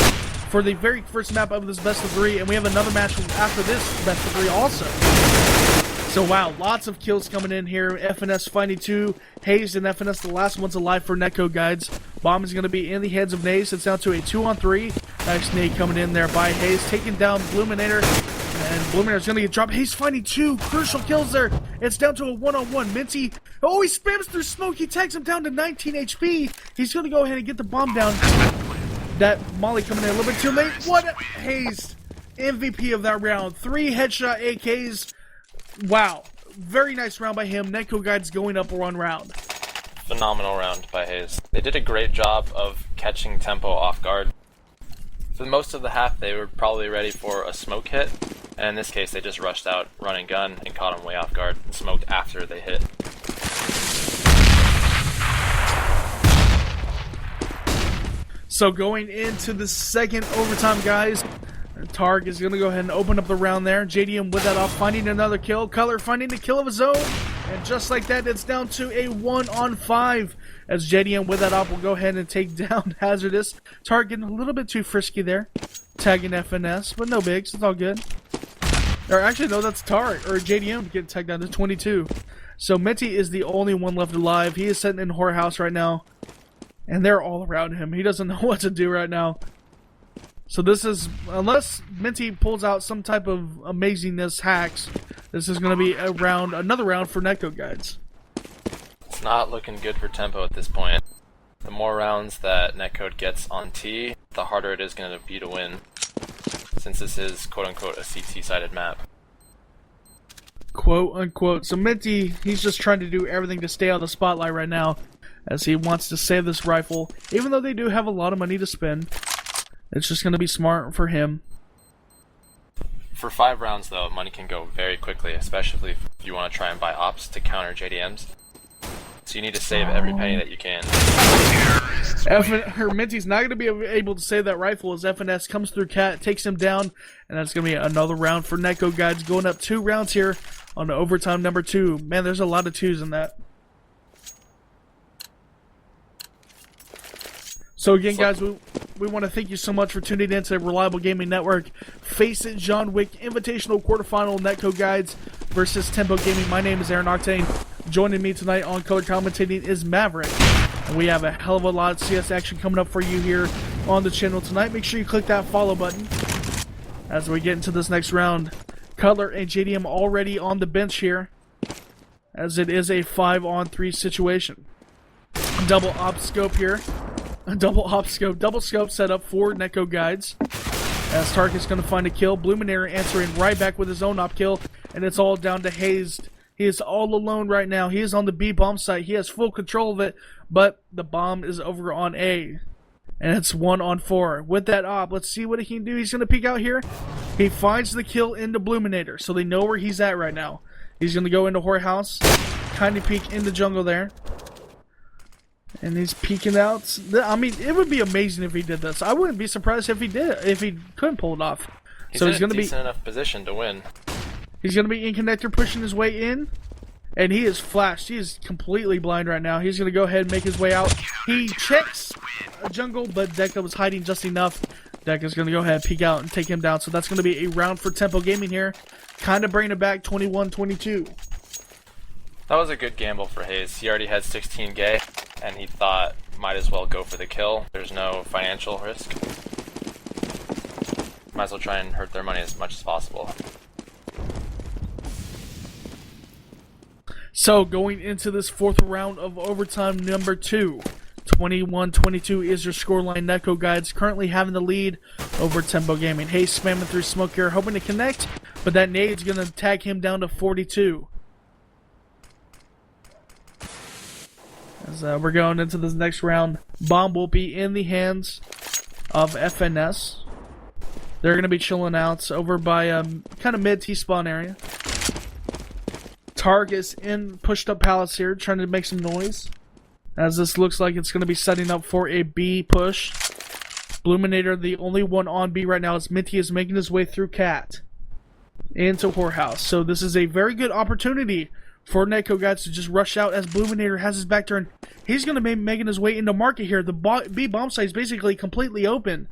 for the very first map of this best of 3, and we have another match after this best of 3 also. So wow, lots of kills coming in here. FNS finding 2. Hayes and FNS, the last one's alive for NetcodeGuides. Bomb is going to be in the heads of Nays. It's down to a 2-on-3. Nice nade coming in there by Hayes, taking down Bluminator. And Bluminator's going to get dropped. Hayes finding 2 crucial kills there. It's down to a 1-on-1. Minty, oh, he spams through smoke. He tags him down to 19 HP. He's going to go ahead and get the bomb down. That Molly coming in a little bit too late. What? Hayes, MVP of that round. 3 headshot AKs. Wow. Very nice round by him. NetcodeGuides going up 1 round. Phenomenal round by Hayes. They did a great job of catching tempo off guard. For most of the half, they were probably ready for a smoke hit, and in this case, they just rushed out, run and gun, and caught him way off guard, and smoked after they hit. So going into the second overtime, guys, Targ is going to go ahead and open up the round there. JDM with that off, finding another kill. Color finding the kill of his own. And just like that, it's down to a 1-on-5. As JDM with that op will go ahead and take down Hazardous. Targ getting a little bit too frisky there. Tagging FNS, but no bigs. It's all good. Or actually, no, that's Targ, or JDM getting tagged down to 22. So Minty is the only one left alive. He is sitting in whorehouse right now. And they're all around him. He doesn't know what to do right now. So this is, unless Minty pulls out some type of amazingness hacks, this is going to be another round for NetcodeGuides. It's not looking good for tempo at this point. The more rounds that Netcode gets on T, the harder it is going to be to win, since this is quote-unquote a CT-sided map. Quote-unquote. So Minty, he's just trying to do everything to stay out of the spotlight right now, as he wants to save this rifle, even though they do have a lot of money to spend. It's just going to be smart for him. For 5 rounds, though, money can go very quickly, especially if you want to try and buy ops to counter JDMs. So you need to save every penny that you can. Minty's not going to be able to save that rifle as FNS comes through Cat, takes him down, and that's going to be another round for NetcodeGuides, going up 2 rounds here on overtime number 2. Man, there's a lot of 2s in that. So again, guys, we want to thank you so much for tuning in to Reliable Gaming Network. FACEIT John Wick Invitational Quarterfinal NetcodeGuides versus Tempo Gaming. My name is AaronOCTANE. Joining me tonight on color commentating is Maverick. And we have a hell of a lot of CS action coming up for you here on the channel tonight. Make sure you click that follow button as we get into this next round. Cutler and JDM already on the bench here, as it is a 5-on-3 situation. Double op scope here. Double scope set up for NetcodeGuides. As Tark is going to find a kill. Bluminator answering right back with his own op kill. And it's all down to Hayes. He is all alone right now. He is on the B bomb site. He has full control of it. But the bomb is over on A. And it's 1-on-4. With that op, let's see what he can do. He's going to peek out here. He finds the kill into Bluminator. So they know where he's at right now. He's going to go into whorehouse. Kind of peek in the jungle there. And he's peeking out. I mean, it would be amazing if he did this. I wouldn't be surprised if he did, if he couldn't pull it off. He's so in he's going a to be decent enough position to win. He's going to be in connector, pushing his way in. And he is flashed. He is completely blind right now. He's going to go ahead and make his way out. He checks a jungle, but Deca was hiding just enough. Deca's going to go ahead and peek out and take him down. So that's going to be a round for Tempo Gaming here. Kind of bringing it back 21-22. That was a good gamble for Hayes. He already had 16 gay, and he thought might as well go for the kill. There's no financial risk. Might as well try and hurt their money as much as possible. So going into this fourth round of overtime number 2, 21-22 is your scoreline. NetcodeGuides currently having the lead over Tempo Gaming. Hayes spamming through smoke here, hoping to connect, but that nade's going to tag him down to 42. As we're going into this next round, bomb will be in the hands of FNS. They're going to be chilling out over by kind of mid T-spawn area. Targ is in pushed up palace here, trying to make some noise. As this looks like it's going to be setting up for a B push. Bluminator, the only one on B right now, as Minty is making his way through Cat into Whorehouse. So this is a very good opportunity for NetcodeGuides to just rush out as Bluminator has his back turn. He's going to be making his way into market here. The B bomb site is basically completely open.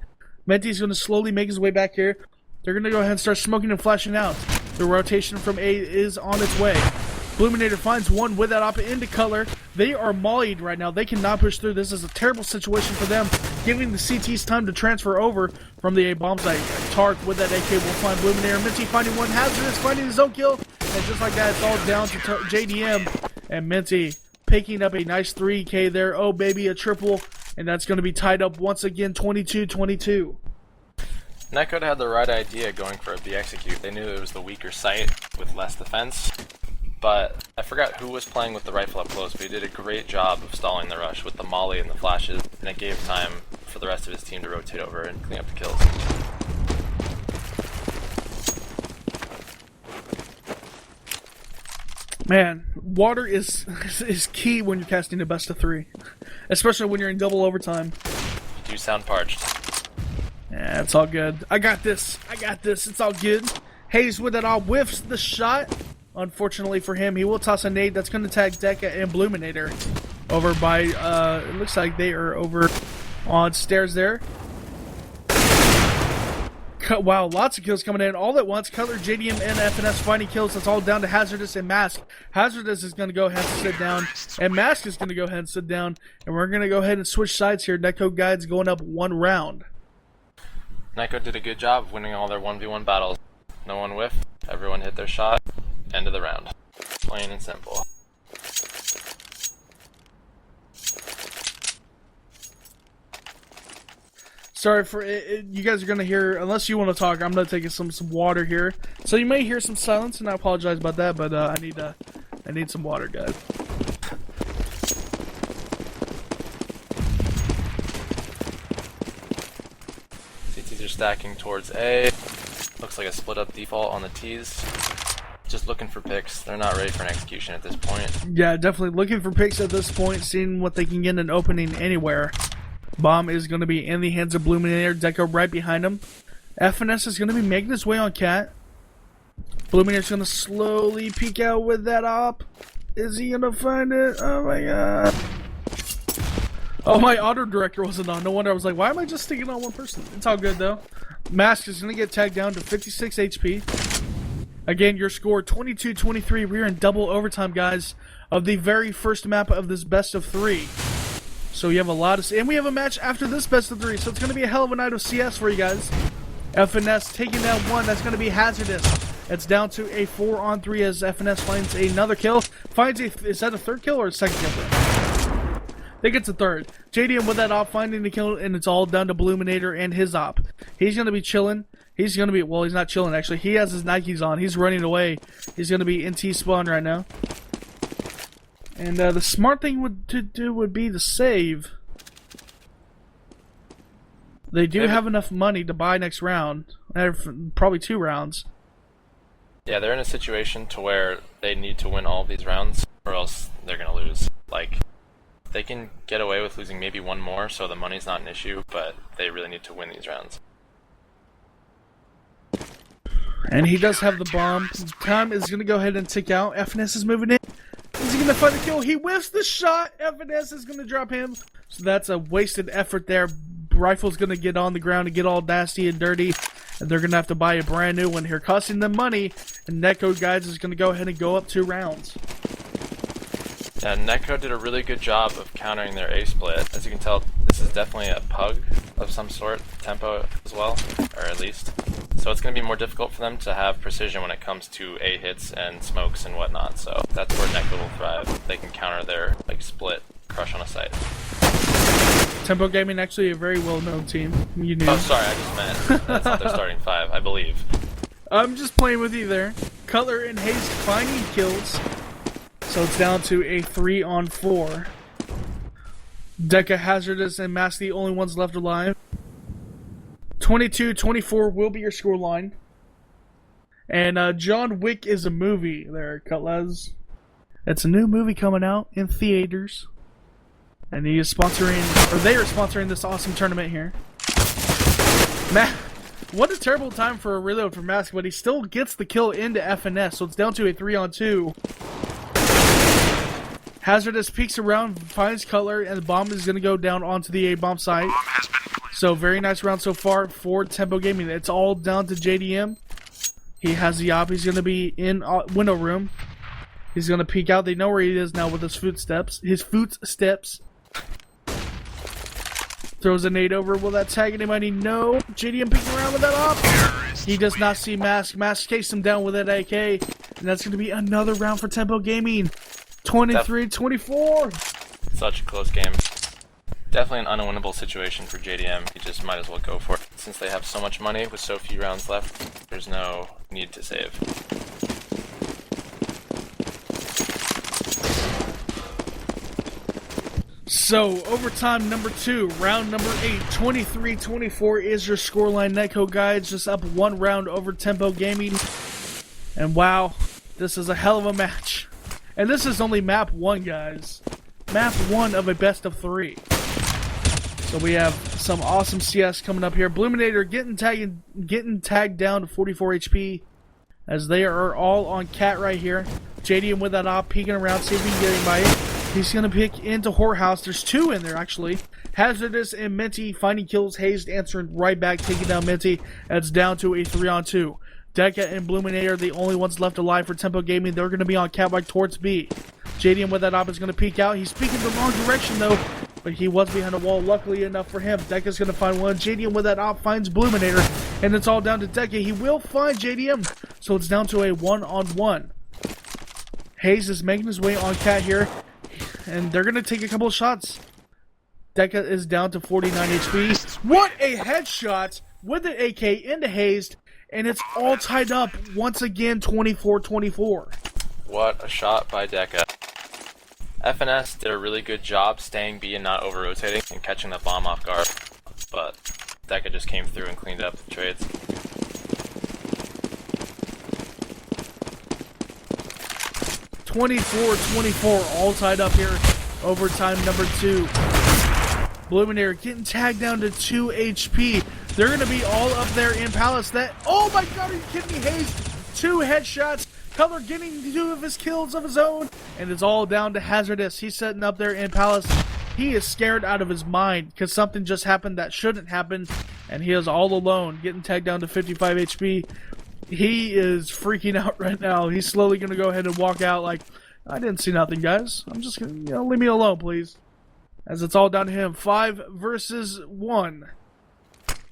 Minty's going to slowly make his way back here. They're going to go ahead and start smoking and flashing out. The rotation from A is on its way. Bluminator finds one with that op into Cutler. They are mollied right now. They cannot push through. This is a terrible situation for them, giving the CTs time to transfer over from the A bomb site. Tark with that AK will find Bluminator. Minty finding one. Hazardous finding his own kill. And just like that, it's all down to JDM. And Minty picking up a nice 3K there. Oh, baby, a triple. And that's going to be tied up once again, 22-22. Netcode had the right idea going for a B execute. They knew it was the weaker site with less defense. But I forgot who was playing with the rifle up close, but he did a great job of stalling the rush with the molly and the flashes, and it gave time for the rest of his team to rotate over and clean up the kills. Man, water is key when you're casting a best of 3, especially when you're in double overtime. You do sound parched. Yeah, it's all good. I got this. It's all good. Hayes with it all whiffs the shot. Unfortunately for him, he will toss a nade that's going to tag Deca and Bluminator over by, it looks like they are over on stairs there. Wow, lots of kills coming in all at once. Cutler, JDM, and FNS finding kills. That's all down to Hazardous and Mask. Hazardous is going to go ahead and sit down, and Mask is going to go ahead and sit down. And we're going to go ahead and switch sides here. NetcodeGuides going up 1 round. Netcode did a good job of winning all their 1v1 battles. No one whiffed. Everyone hit their shot. End of the round. Plain and simple. Sorry for it, you guys are going to hear, unless you want to talk, I'm going to take some water here. So you may hear some silence, and I apologize about that, but I need some water, guys. CTs are stacking towards A. Looks like a split up default on the T's. Just looking for picks. They're not ready for an execution at this point. Yeah, definitely looking for picks at this point, seeing what they can get an opening anywhere. Bomb is going to be in the hands of Bluminator. Deco right behind him. FNS is going to be making his way on Cat. Bluminator's going to slowly peek out with that op. Is he going to find it? Oh my god. Oh, my auto director wasn't on. No wonder I was like, why am I just sticking on one person? It's all good though. Mask is going to get tagged down to 56 HP. Again, your score 22-23. We're in double overtime, guys, of the very first map of this best of 3. So you have a lot of, and we have a match after this best of 3. So it's going to be a hell of a night of CS for you guys. FNS taking down one. That's going to be Hazardous. It's down to a 4-on-3 as FNS finds another kill. Finds a, is that a third kill or a second kill? I think it's a third. JDM with that op finding the kill, and it's all down to Bluminator and his op. He's going to be chilling. He's going to be, well, he's not chilling, actually. He has his Nikes on. He's running away. He's going to be in T-spawn right now. And the smart thing to do would be to save. They do have enough money to buy next round. Probably 2 rounds. Yeah, they're in a situation to where they need to win all of these rounds, or else they're going to lose. Like, they can get away with losing maybe one more, so the money's not an issue, but they really need to win these rounds. And he does have the bomb. Time is going to go ahead and tick out. FNS is moving in. Is he going to find the kill? He whiffs the shot. FNS is going to drop him. So that's a wasted effort there. Rifle's going to get on the ground and get all nasty and dirty. And they're going to have to buy a brand new one here, costing them money. And NetcodeGuides is going to go ahead and go up 2 rounds. Yeah, Netcode did a really good job of countering their A split. As you can tell, this is definitely a pug of some sort, tempo as well, or at least. So it's going to be more difficult for them to have precision when it comes to A hits and smokes and whatnot. So that's where Netcode will thrive. They can counter their split crush on a site. Tempo Gaming, actually a very well-known team. You knew. Oh, sorry, I just meant that's not their starting 5, I believe. I'm just playing with you there. Cutler and Hayes finding kills. So it's down to a 3-on-4. Deca, Hazardous, and Mask the only ones left alive. 22-24 will be your scoreline. And John Wick is a movie there, Cutlers. It's a new movie coming out in theaters. And he is sponsoring, or they are sponsoring this awesome tournament here. What a terrible time for a reload for Mask, but he still gets the kill into FNS, so it's down to a 3-on-2. Hazardous peeks around, finds Cutler, and the bomb is going to go down onto the A-bomb site. So very nice round so far for Tempo Gaming. It's all down to JDM. He has the op. He's going to be in window room. He's going to peek out. They know where he is now with his footsteps. Throws a nade over. Will that tag anybody? No. JDM peeking around with that op. He does not see Mask. Mask cased him down with that AK. And that's going to be another round for Tempo Gaming. 23-24. Such a close game. Definitely an unwinnable situation for JDM. You just might as well go for it. Since they have so much money with so few rounds left, there's no need to save. So, overtime number 2, round number 8, 23-24 is your scoreline. NetcodeGuides just up 1 round over Tempo Gaming. And wow, this is a hell of a match. And this is only map 1, guys. Map 1 of a best of 3. So we have some awesome CS coming up here. Bluminator getting tagged down to 44 HP. As they are all on cat right here. JDM with that op, peeking around, see if he can get anybody. He's going to pick into Whorehouse. There's 2 in there, actually. Hazardous and Minty finding kills. Hazed answering right back, taking down Minty. That's down to a 3-on-2. Deca and Bluminator are the only ones left alive for Tempo Gaming. They're going to be on catwalk towards B. JDM with that op is going to peek out. He's peeking the wrong direction, though. But he was behind a wall, luckily enough for him. Deca's going to find one. JDM with that op finds Bluminator. And it's all down to Deca. He will find JDM. So it's down to a 1-on-1. Hayes is making his way on cat here. And they're going to take a couple of shots. Deca is down to 49 HP. What a headshot with the AK into Hazed. And it's all tied up once again, 24-24. What a shot by Deca. FNS did a really good job staying B and not over-rotating and catching the bomb off guard. But Deca just came through and cleaned up the trades. (24-24), all tied up here. Overtime number 2. Bluminator getting tagged down to 2 HP. They're going to be all up there in Palace. Oh my god, are you kidding me? Hayes, 2 headshots. Cutler getting 2 of his kills of his own. And it's all down to Hazardous. He's sitting up there in Palace. He is scared out of his mind because something just happened that shouldn't happen. And he is all alone, getting tagged down to 55 HP. He is freaking out right now. He's slowly going to go ahead and walk out like, I didn't see nothing, guys. I'm just going to, leave me alone, please. As it's all down to him. 5 versus 1.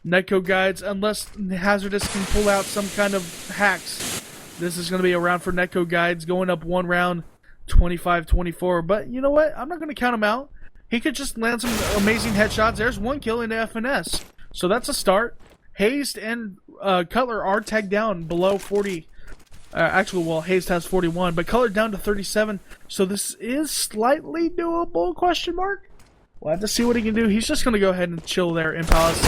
NetcodeGuides, unless Hazardous can pull out some kind of hacks, this is going to be a round for NetcodeGuides, going up 1 round, 25-24. But you know what? I'm not going to count him out. He could just land some amazing headshots. There's 1 kill into FNS. So that's a start. Hazed and Cutler are tagged down below 40. Actually, well, Hazed has 41, but Cutler down to 37. So this is slightly doable, question mark? We'll have to see what he can do. He's just going to go ahead and chill there in Palace.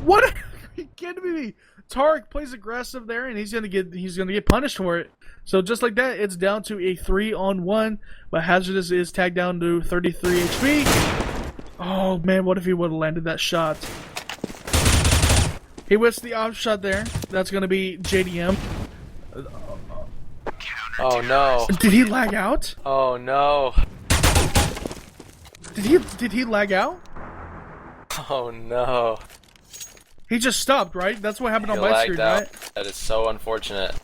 What? Are you kidding me? Tarek plays aggressive there, and he's gonna get punished for it. So just like that, it's down to a 3-on-1. But Hazardous is tagged down to 33 HP. Oh man, what if he would have landed that shot? He whiffs the off shot there. That's gonna be JDM. Oh no. Did he lag out? Oh no. Did he lag out? Oh no. He just stopped, right? That's what happened He on my lagged screen, out. right? That is so unfortunate.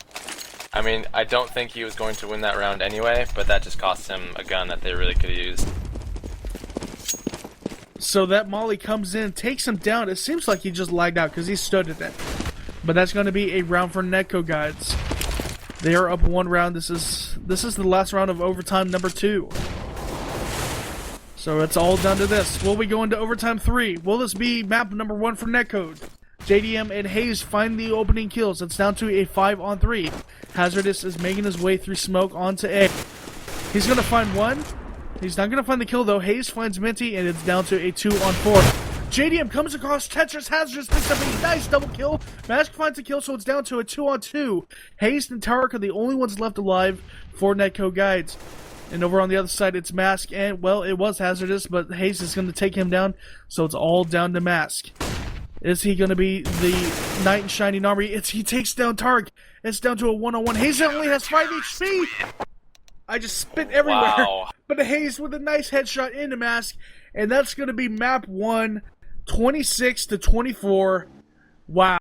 I mean, I don't think he was going to win that round anyway, but that just cost him a gun that they really could have used. So that Molly comes in, takes him down. It seems like he just lagged out because he stood in it. But that's going to be a round for NetcodeGuides. They are up 1 round. This is the last round of overtime number 2. So it's all down to this. Will we go into overtime 3? Will this be map number 1 for Netcode? JDM and Hayes find the opening kills. It's down to a 5-on-3. Hazardous is making his way through smoke onto A. He's going to find one. He's not going to find the kill though. Hayes finds Minty and it's down to a 2-on-4. JDM comes across Tetris. Hazardous picks up a nice double kill. Mask finds a kill, so it's down to a 2-on-2. Hayes and Tarek are the only ones left alive for NetcodeGuides. And over on the other side, it's Mask, and, well, it was Hazardous, but Hayes is going to take him down, so it's all down to Mask. Is he going to be the knight in shining armor? He takes down Tarek. It's down to a 1-on-1. Hayes only has 5 HP! I just spit everywhere. Wow. But Hayes with a nice headshot into Mask, and that's going to be map 1, 26-24. Wow.